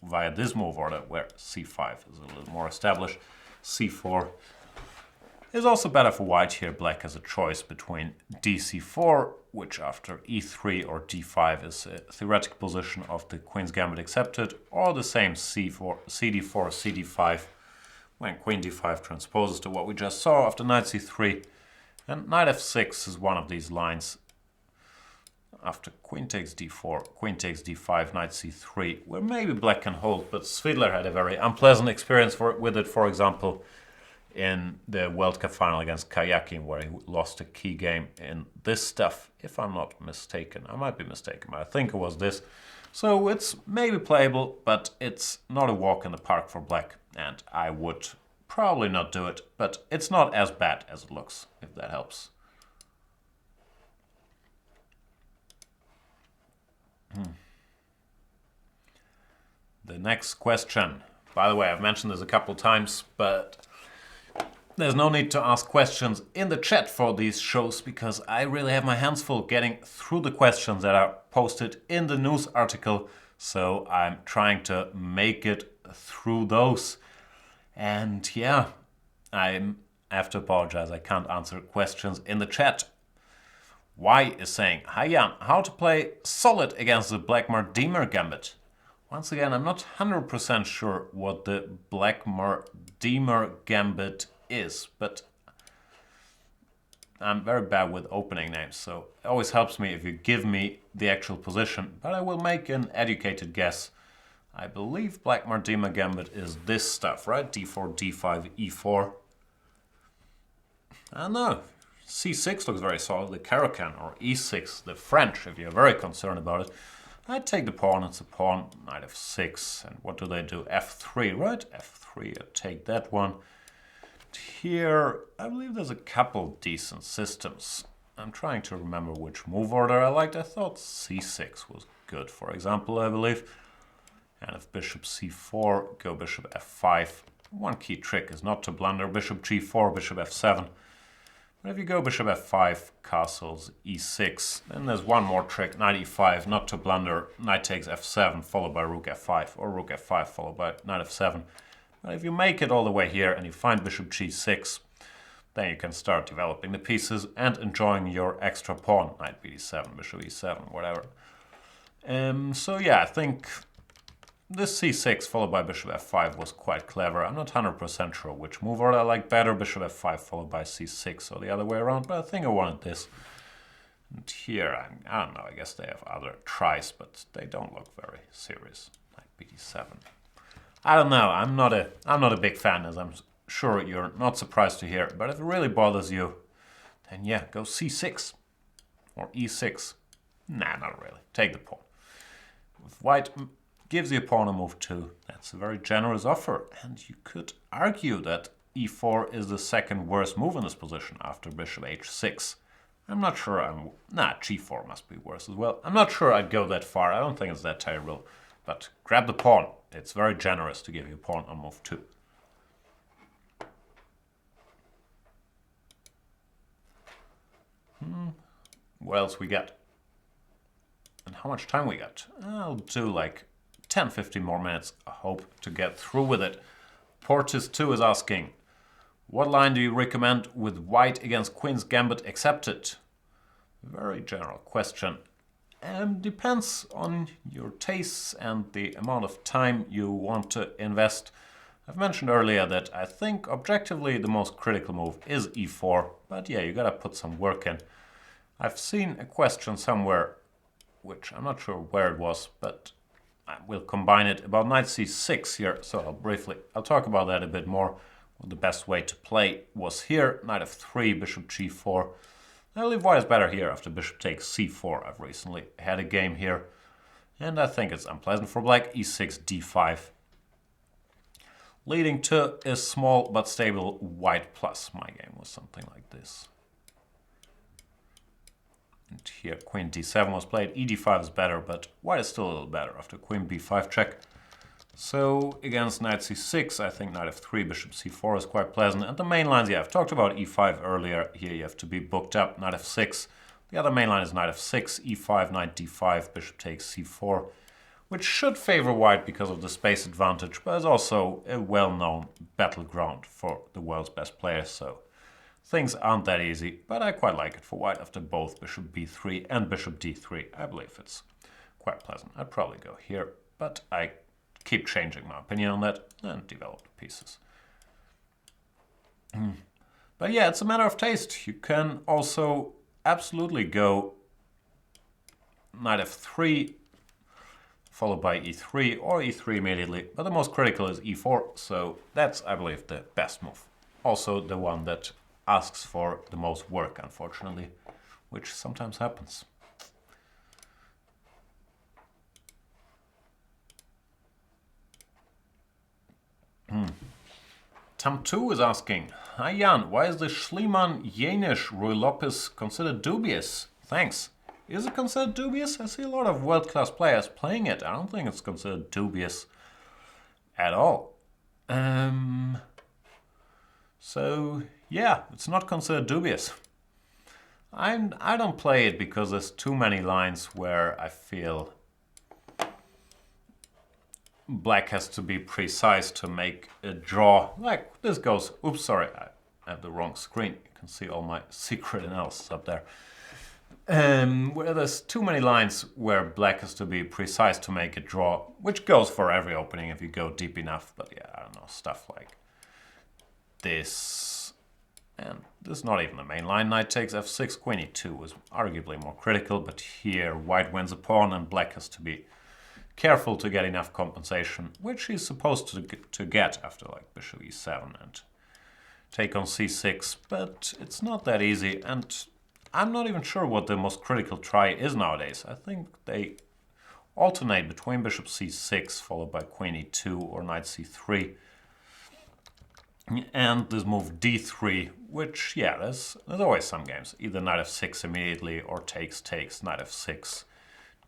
via this move order, where c5 is a little more established, c4 is also better for white. Here black has a choice between dc4, which after e3 or d5 is a theoretical position of the Queen's Gambit Accepted, or the same c4, cd4, cd5, when queen d5 transposes to what we just saw after knight c3. And knight f6 is one of these lines after queen takes d4, queen takes d5, knight c3, where maybe black can hold, but Svidler had a very unpleasant experience with it, for example, in the World Cup final against Kayakin, where he lost a key game in this stuff, if I'm not mistaken. I might be mistaken, but I think it was this. So it's maybe playable, but it's not a walk in the park for black, and I would probably not do it, but it's not as bad as it looks, if that helps. The next question. By the way, I've mentioned this a couple times, but there's no need to ask questions in the chat for these shows, because I really have my hands full getting through the questions that are posted in the news article. So I'm trying to make it through those. And yeah, I have to apologize. I can't answer questions in the chat. Y is saying, hi Jan, how to play solid against the Blackmar-Diemer Gambit? Once again, I'm not 100% sure what the Blackmar-Diemer Gambit is, but I'm very bad with opening names, so it always helps me if you give me the actual position, but I will make an educated guess. I believe Blackmar-Diemer Gambit is this stuff, right? d4, d5, e4. I don't know. c6 looks very solid. The Caro-Kann, or e6, the French, if you're very concerned about it. I'd take the pawn. It's a pawn. Knight f6. And what do they do? f3, right? f3. I take that one. Here, I believe there's a couple decent systems. I'm trying to remember which move order I liked. I thought c6 was good, for example, I believe. And if bishop c4, go bishop f5. One key trick is not to blunder bishop g4, bishop f7. But if you go bishop f5, castles e6, then there's one more trick, knight e5, not to blunder, knight takes f7, followed by rook f5, or rook f5, followed by knight f7. But if you make it all the way here and you find bishop g6, then you can start developing the pieces and enjoying your extra pawn, knight b7, bishop e7, whatever. So yeah, I think this c6 followed by bishop f5 was quite clever. I'm not 100% sure which move order I like better, bishop f5 followed by c6 or the other way around, but I think I wanted this. And here, I don't know, I guess they have other tries, but they don't look very serious. Knight b7. I don't know, I'm not a big fan, as I'm sure you're not surprised to hear, but if it really bothers you, then yeah, go c6 or e6. Nah, not really. Take the pawn. If white gives the pawn a move too, that's a very generous offer, and you could argue that e4 is the second worst move in this position after bishop h6. I'm not sure g4 must be worse as well. I'm not sure I'd go that far. I don't think it's that terrible, but grab the pawn. It's very generous to give you a pawn on move 2. What else we got? And how much time we got? I'll do like 10-15 more minutes. I hope to get through with it. Portis2 is asking, what line do you recommend with white against Queen's Gambit Accepted? Very general question. Depends on your tastes and the amount of time you want to invest. I've mentioned earlier that I think objectively the most critical move is e4, but yeah, you gotta put some work in. I've seen a question somewhere, which I'm not sure where it was, but I will combine it, about knight c6 here, so I'll talk about that a bit more. The best way to play was here, knight f3, bishop g4. I believe white is better here after bishop takes c4. I've recently had a game here, and I think it's unpleasant for black, e6, d5. Leading to a small but stable white plus. My game was something like this. And here queen d7 was played. e d5 is better, but white is still a little better after queen b5 check. So against knight c6, I think knight f3, bishop c4 is quite pleasant. And the main lines, yeah, I've talked about e5 earlier. Here you have to be booked up, knight f6. The other main line is knight f6, e5, knight d5, bishop takes c4, which should favor white because of the space advantage, but is also a well-known battleground for the world's best players, so things aren't that easy, but I quite like it for white after both bishop b3 and bishop d3. I believe it's quite pleasant. I'd probably go here, but I keep changing my opinion on that and develop the pieces. But yeah, it's a matter of taste. You can also absolutely go knight f3, followed by e3 or e3 immediately, but the most critical is e4, so that's, I believe, the best move. Also the one that asks for the most work, unfortunately, which sometimes happens. Tam2 is asking, hi Jan, why is the Schliemann Jaenisch Ruy Lopez considered dubious? Thanks. Is it considered dubious? I see a lot of world-class players playing it. I don't think it's considered dubious at all. So yeah, it's not considered dubious. I don't play it because there's too many lines where I feel black has to be precise to make a draw. Like this goes, oops, sorry, I have the wrong screen. You can see all my secret analysis up there. Where there's too many lines where black has to be precise to make a draw, which goes for every opening if you go deep enough. But yeah, I don't know, stuff like this. And this is not even the main line. Knight takes f6, queen e2 was arguably more critical, but here white wins a pawn and black has to be careful to get enough compensation, which he's supposed to get after like bishop e7 and take on c6, but it's not that easy, and I'm not even sure what the most critical try is nowadays. I think they alternate between bishop c6 followed by queen e2 or knight c3, and this move d3, which, yeah, there's always some games. Either knight f6 immediately or takes, knight f6.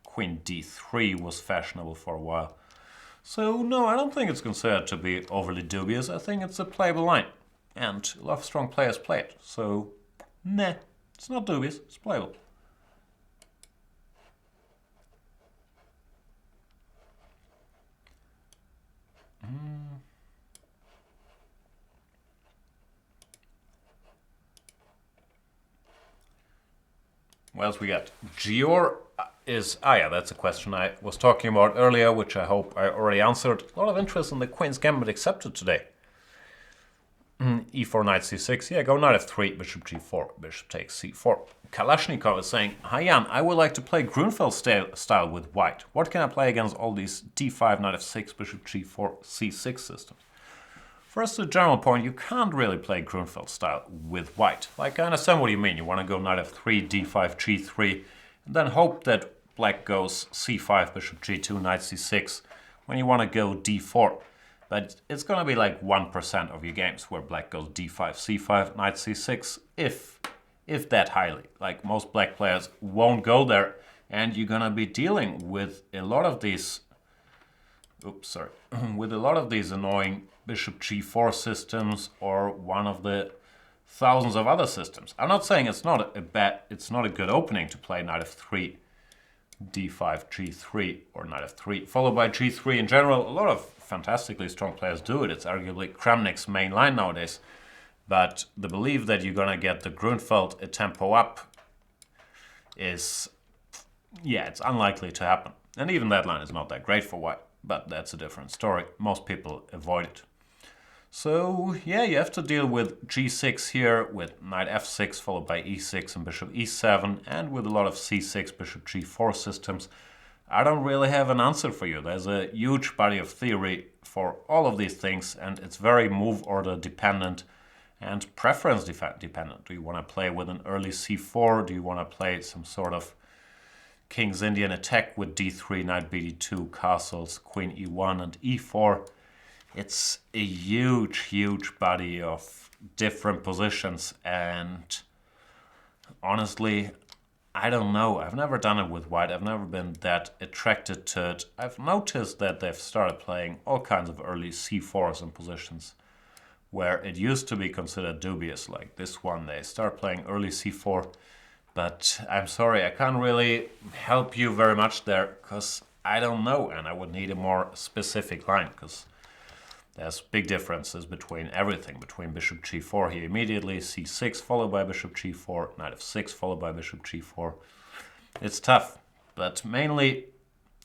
Queen d3 was fashionable for a while. So no, I don't think it's considered to be overly dubious. I think it's a playable line, and a lot of strong players play it. So, nah, it's not dubious, it's playable. What else we got? Gior is... yeah, that's a question I was talking about earlier, which I hope I already answered. A lot of interest in the Queen's Gambit Accepted today. e4, knight c6. Yeah, go knight f3, bishop g4, bishop takes c4. Kalashnikov is saying, "Hi Jan, I would like to play Grunfeld style with white. What can I play against all these d5, knight f6, bishop g4, c6 systems?" First, a general point, you can't really play Grunfeld style with white. Like, I understand what you mean. You want to go knight f3, d5, g3, and then hope that black goes c5, bishop g2, knight c6, when you want to go d4. But it's going to be like 1% of your games where black goes d5, c5, knight c6, if that highly. Like, most black players won't go there, and you're going to be dealing with a lot of these... with a lot of these annoying bishop g4 systems or one of the thousands of other systems. I'm not saying it's not a good opening to play knight f3, d5, g3, or knight f3, followed by g3 in general. A lot of fantastically strong players do it. It's arguably Kramnik's main line nowadays. But the belief that you're gonna get the Grunfeld a tempo up is, yeah, it's unlikely to happen. And even that line is not that great for white, but that's a different story. Most people avoid it. So, yeah, you have to deal with g6 here, with knight f6 followed by e6 and bishop e7, and with a lot of c6, bishop g4 systems. I don't really have an answer for you. There's a huge body of theory for all of these things, and it's very move order dependent and preference dependent. Do you want to play with an early c4? Do you want to play some sort of King's Indian attack with d3, knight bd2, castles, queen e1 and e4? It's a huge, huge body of different positions, and honestly, I don't know. I've never done it with white. I've never been that attracted to it. I've noticed that they've started playing all kinds of early c4s in positions where it used to be considered dubious, like this one. They start playing early c4, but I'm sorry, I can't really help you very much there, because I don't know, and I would need a more specific line, because there's big differences between everything, between bishop g4 here immediately, c6 followed by bishop g4, knight f6 followed by bishop g4. It's tough, but mainly,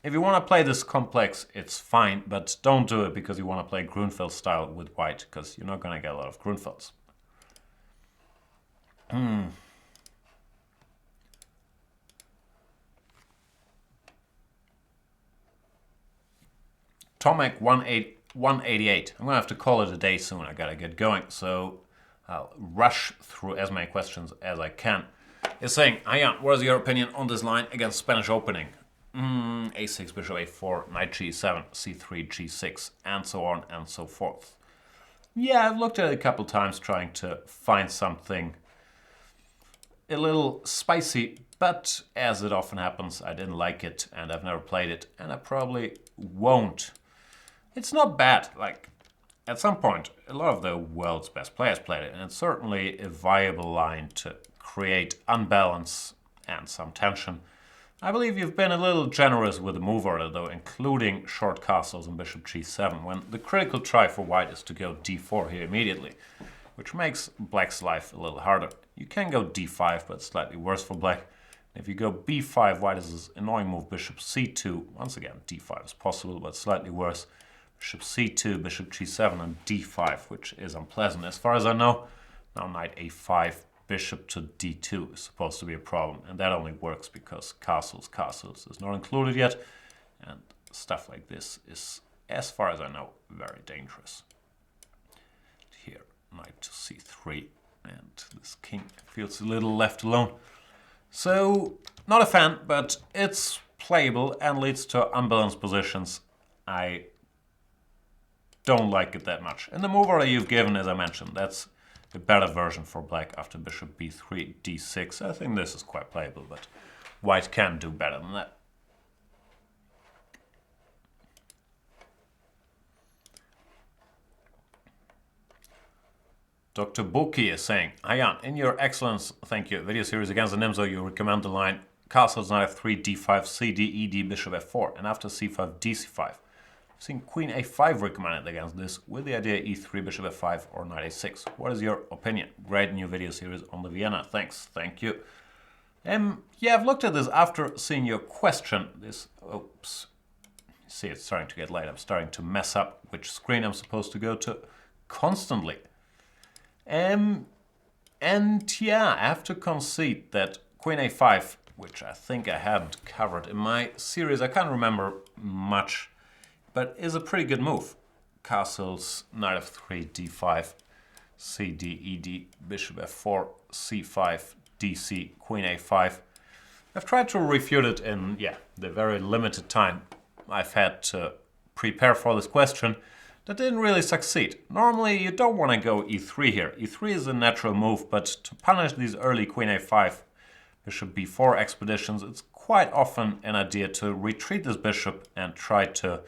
if you want to play this complex, it's fine, but don't do it because you want to play Grunfeld style with white, because you're not going to get a lot of Grunfelds. Tomek 188. I'm going to have to call it a day soon. I got to get going. So I'll rush through as many questions as I can. Is saying, "Hi Jan, what is your opinion on this line against Spanish opening? A6, bishop a4, knight g7, c3, g6, and so on and so forth." Yeah, I've looked at it a couple times trying to find something a little spicy, but as it often happens, I didn't like it and I've never played it, and I probably won't. It's not bad. Like, at some point, a lot of the world's best players played it, and it's certainly a viable line to create unbalance and some tension. I believe you've been a little generous with the move order, though, including short castles and bishop g7, when the critical try for white is to go d4 here immediately, which makes black's life a little harder. You can go d5, but slightly worse for black. If you go b5, white has this annoying move, bishop c2. Once again, d5 is possible, but slightly worse. Bishop c2, bishop g7, and d5, which is unpleasant. As far as I know, now knight a5, bishop to d2 is supposed to be a problem, and that only works because castles is not included yet, and stuff like this is, as far as I know, very dangerous. Here, knight to c3, and this king feels a little left alone. So, not a fan, but it's playable and leads to unbalanced positions. I don't like it that much. And the move order you've given, as I mentioned, that's a better version for black after bishop b3, d6. I think this is quite playable, but white can do better than that. Dr. Buki is saying, "Hi Jan, in your excellent, thank you, video series against the Nimzo, you recommend the line castles knight f3, d5, cd, ed, bishop f4, and after c5, dc5. I've seen queen a5 recommended against this, with the idea e3, bishop f5, or knight a6. What is your opinion? Great new video series on the Vienna. Thanks." Thank you. Yeah, I've looked at this after seeing your question. Oops. See, it's starting to get late. I'm starting to mess up which screen I'm supposed to go to constantly. And yeah, I have to concede that queen a5, which I think I hadn't covered in my series, I can't remember much, but is a pretty good move. Castles, knight f3, d5, cd, ed, bishop f4, c5, dc, queen a5. I've tried to refute it in, yeah, the very limited time I've had to prepare for this question. That didn't really succeed. Normally you don't want to go e3 here. e3 is a natural move, but to punish these early queen a5, bishop b4 expeditions, it's quite often an idea to retreat this bishop and try to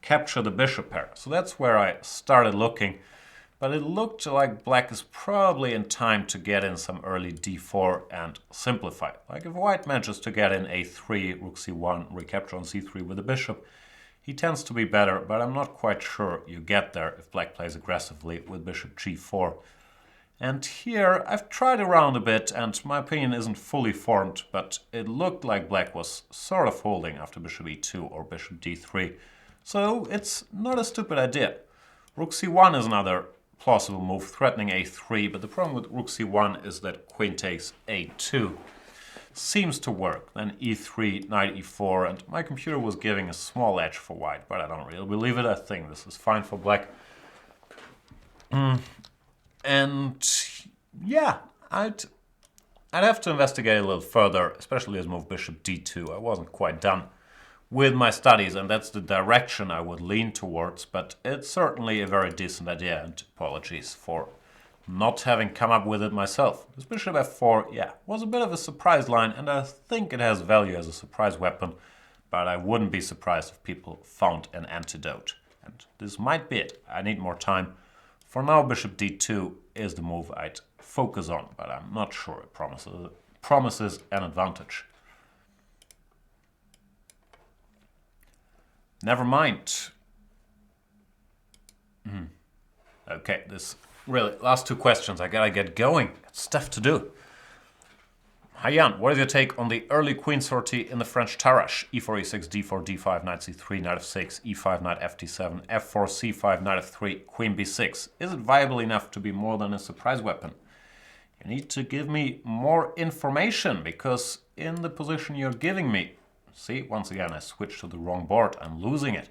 capture the bishop pair. So that's where I started looking, but it looked like black is probably in time to get in some early d4 and simplify. Like if white manages to get in a3, rook c1, recapture on c3 with the bishop, he tends to be better, but I'm not quite sure you get there if black plays aggressively with bishop g4. And here I've tried around a bit and my opinion isn't fully formed, but it looked like black was sort of holding after bishop e2 or bishop d3. So it's not a stupid idea. Rook c1 is another plausible move, threatening a3, but the problem with rook c1 is that queen takes a2. Seems to work. Then e3, knight e4, and my computer was giving a small edge for white, but I don't really believe it. I think this is fine for black. And yeah, I'd have to investigate a little further, especially as move bishop d2. I wasn't quite done with my studies, and that's the direction I would lean towards, but it's certainly a very decent idea, and apologies for not having come up with it myself. This bishop f4, yeah, was a bit of a surprise line, and I think it has value as a surprise weapon, but I wouldn't be surprised if people found an antidote. And this might be it. I need more time. For now, bishop d2 is the move I'd focus on, but I'm not sure it promises an advantage. Never mind. Okay, this really, last two questions. I gotta get going. Got stuff to do. Hi Jan, what is your take on the early queen sortie in the French tarash? e4, e6, d4, d5, knight c3, knight f6, e5, knight ft7, f4, c5, knight f3, queen b6. Is it viable enough to be more than a surprise weapon? You need to give me more information, because in the position you're giving me, see, once again I switched to the wrong board, I'm losing it.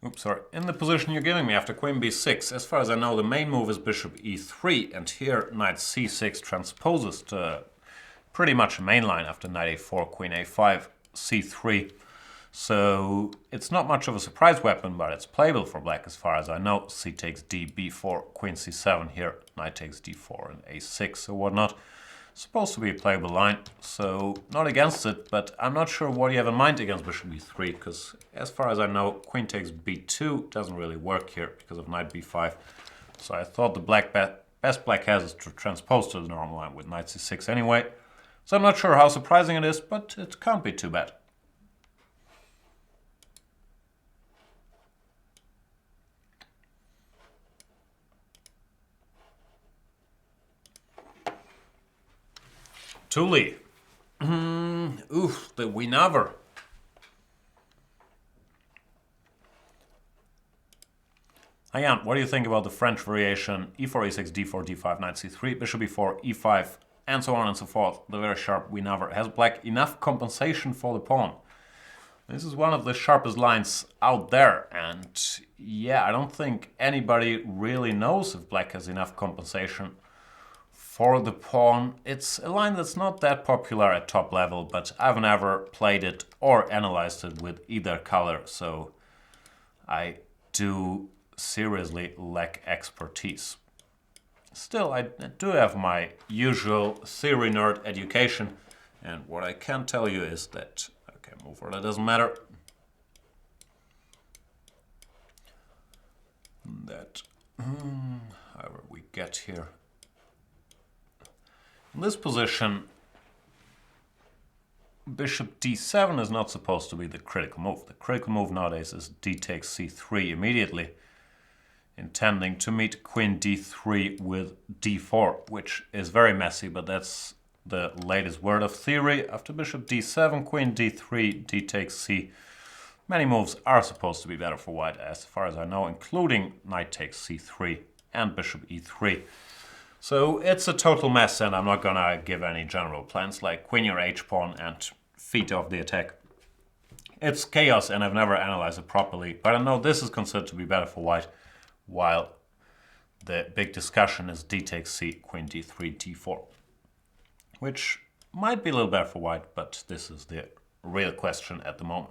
Oops, sorry. In the position you're giving me after queen b6, as far as I know, the main move is bishop e3, and here knight c6 transposes to pretty much a main line after knight a4, queen a5, c3. So it's not much of a surprise weapon, but it's playable for black as far as I know. C takes d, b4, queen c7 here, knight takes d4 and a6 or whatnot. Supposed to be a playable line, so not against it, but I'm not sure what you have in mind against bishop b3, because as far as I know, queen takes b2 doesn't really work here because of knight b5. So I thought the best black has is to transpose to the normal line with knight c6 anyway. So I'm not sure how surprising it is, but it can't be too bad. Thule. Oof, the Winaver. Hi Jan, what do you think about the French variation e4, e6, d4, d5, knight c3, bishop e4, e5, and so on and so forth. The very sharp we never. Has black enough compensation for the pawn? This is one of the sharpest lines out there, and yeah, I don't think anybody really knows if black has enough compensation for the pawn. It's a line that's not that popular at top level, but I've never played it or analyzed it with either color, so I do seriously lack expertise. Still, I do have my usual theory nerd education, and what I can tell you is that, okay, move forward, that doesn't matter, that however we get here, in this position, bishop d7 is not supposed to be the critical move. The critical move nowadays is d takes c3 immediately, intending to meet queen d3 with d4, which is very messy, but that's the latest word of theory. After bishop d7, queen d3, d takes c. Many moves are supposed to be better for white, as far as I know, including knight takes c3 and bishop e3. So it's a total mess, and I'm not gonna give any general plans like queen your h-pawn and feet off the attack. It's chaos, and I've never analyzed it properly, but I know this is considered to be better for white, while the big discussion is d takes c, queen d3, d4, which might be a little better for white, but this is the real question at the moment.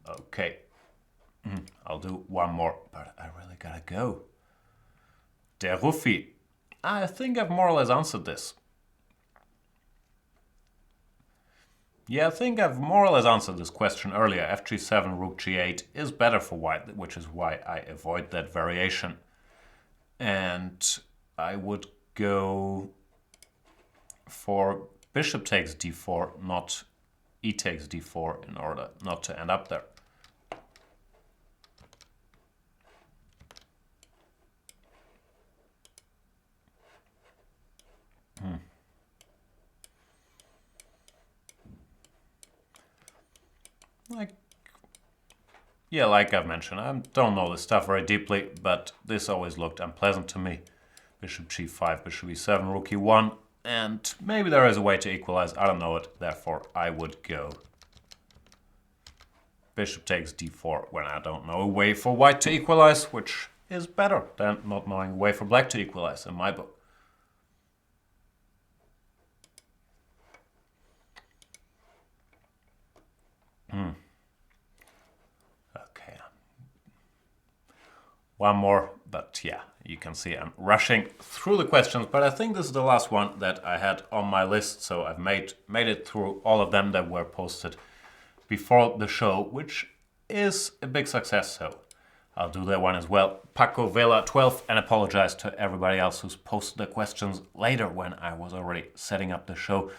Okay, I'll do one more, but I really gotta go. Der Ruy. I think I've more or less answered this. Yeah, I think I've more or less answered this question earlier. Fg7, rook g8 is better for white, which is why I avoid that variation. And I would go for bishop takes d4, not e takes d4, in order not to end up there. Like I've mentioned, I don't know this stuff very deeply, but this always looked unpleasant to me. Bishop g5, bishop e7, rook e1, and maybe there is a way to equalize, I don't know it, therefore I would go bishop takes d4 when I don't know a way for white to equalize, which is better than not knowing a way for black to equalize in my book. Okay. One more, but yeah, you can see I'm rushing through the questions, but I think this is the last one that I had on my list, so I've made it through all of them that were posted before the show, which is a big success, so I'll do that one as well. Paco Vela 12, and apologize to everybody else who's posted the questions later when I was already setting up the show.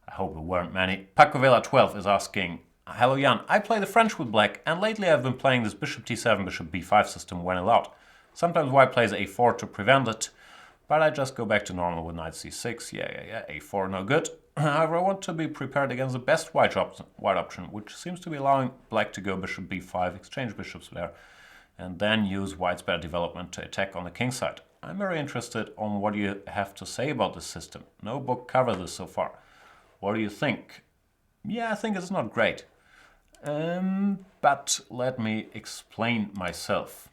I hope it weren't many. Paco Vela 12 is asking, hello Jan, I play the French with black, and lately I've been playing this bishop t7, bishop b5 system when allowed. Sometimes white plays a4 to prevent it, but I just go back to normal with knight c6. Yeah, a4 no good. However, I want to be prepared against the best white option, which seems to be allowing black to go bishop b5, exchange bishops there, and then use white's better development to attack on the king side. I'm very interested on what you have to say about this system. No book covers this so far. What do you think? Yeah, I think it's not great. But let me explain myself.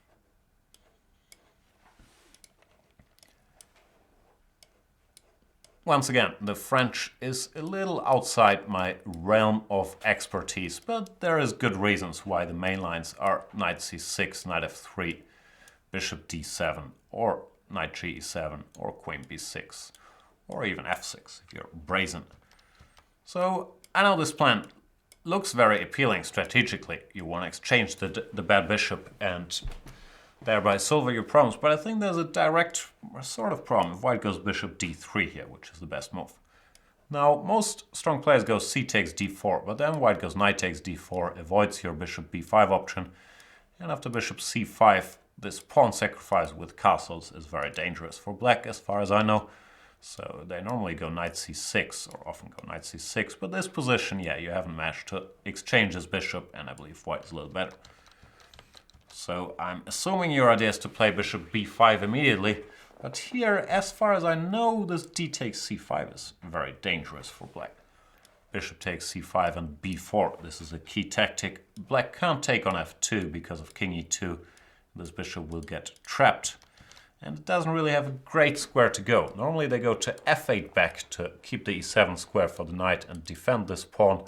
Once again, the French is a little outside my realm of expertise, but there is good reasons why the main lines are knight c6, knight f3, bishop d7, or knight g7, or queen b6, or even f6 if you're brazen. So I know this plan looks very appealing strategically. You want to exchange the bad bishop and thereby solve your problems, but I think there's a direct sort of problem if white goes bishop d3 here, which is the best move. Now, most strong players go c takes d4, but then white goes knight takes d4, avoids your bishop b5 option, and after bishop c5, this pawn sacrifice with castles is very dangerous for black, as far as I know. So they normally go knight c6, or often go knight c6, but this position, yeah, you haven't managed to exchange this bishop, and I believe white is a little better. So I'm assuming your idea is to play bishop b5 immediately. But here, as far as I know, this d takes c5 is very dangerous for black. Bishop takes c5 and b4. This is a key tactic. Black can't take on f2 because of king e2. This bishop will get trapped. And it doesn't really have a great square to go. Normally they go to f8 back to keep the e7 square for the knight and defend this pawn.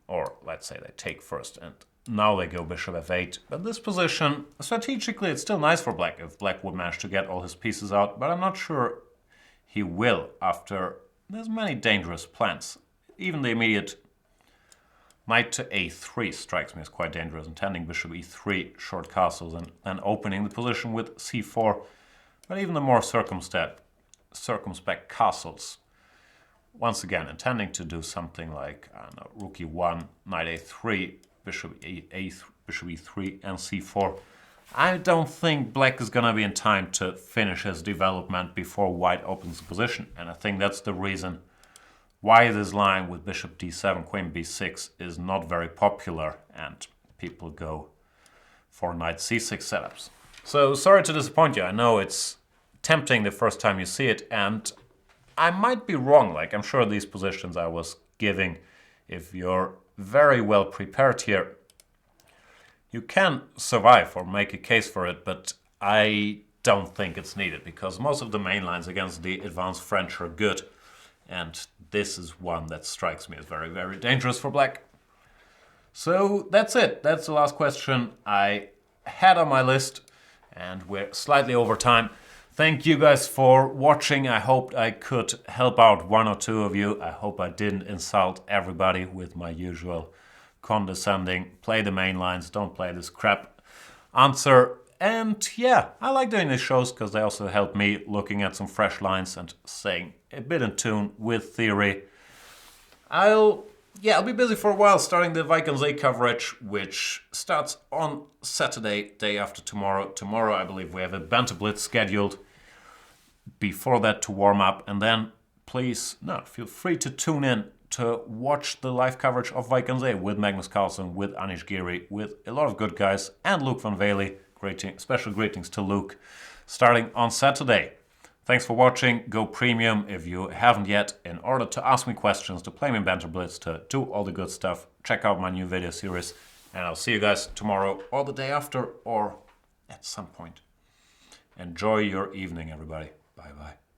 Or let's say they take first, and now they go bishop f8. But this position, strategically, it's still nice for black if black would manage to get all his pieces out. But I'm not sure he will after there's many dangerous plans. Even the immediate knight to a3 strikes me as quite dangerous, intending bishop e3, short castles, and then opening the position with c4. But even the more circumspect castles, once again, intending to do something like, I don't know, rook e1, knight a3, bishop e3, and c4. I don't think black is going to be in time to finish his development before white opens the position. And I think that's the reason why this line with bishop d7, queen b6 is not very popular and people go for knight c6 setups. So sorry to disappoint you. I know it's tempting the first time you see it, and I might be wrong. Like, I'm sure these positions I was giving, if you're very well prepared here, you can survive or make a case for it, but I don't think it's needed because most of the main lines against the advanced French are good. And this is one that strikes me as very, very dangerous for black. So that's it. That's the last question I had on my list. And we're slightly over time. Thank you guys for watching. I hoped I could help out one or two of you. I hope I didn't insult everybody with my usual condescending, play the main lines, don't play this crap answer. And yeah, I like doing these shows because they also help me looking at some fresh lines and staying a bit in tune with theory. I'll be busy for a while starting the Weichensee coverage, which starts on Saturday, day after tomorrow. Tomorrow, I believe, we have a Banter Blitz scheduled before that to warm up. And then please, feel free to tune in to watch the live coverage of Weichensee with Magnus Carlsen, with Anish Giri, with a lot of good guys, and Luke van Vele. Special greetings to Luke, starting on Saturday. Thanks for watching. Go premium if you haven't yet. In order to ask me questions, to play me in Banter Blitz, to do all the good stuff, check out my new video series. And I'll see you guys tomorrow or the day after or at some point. Enjoy your evening, everybody. Bye-bye.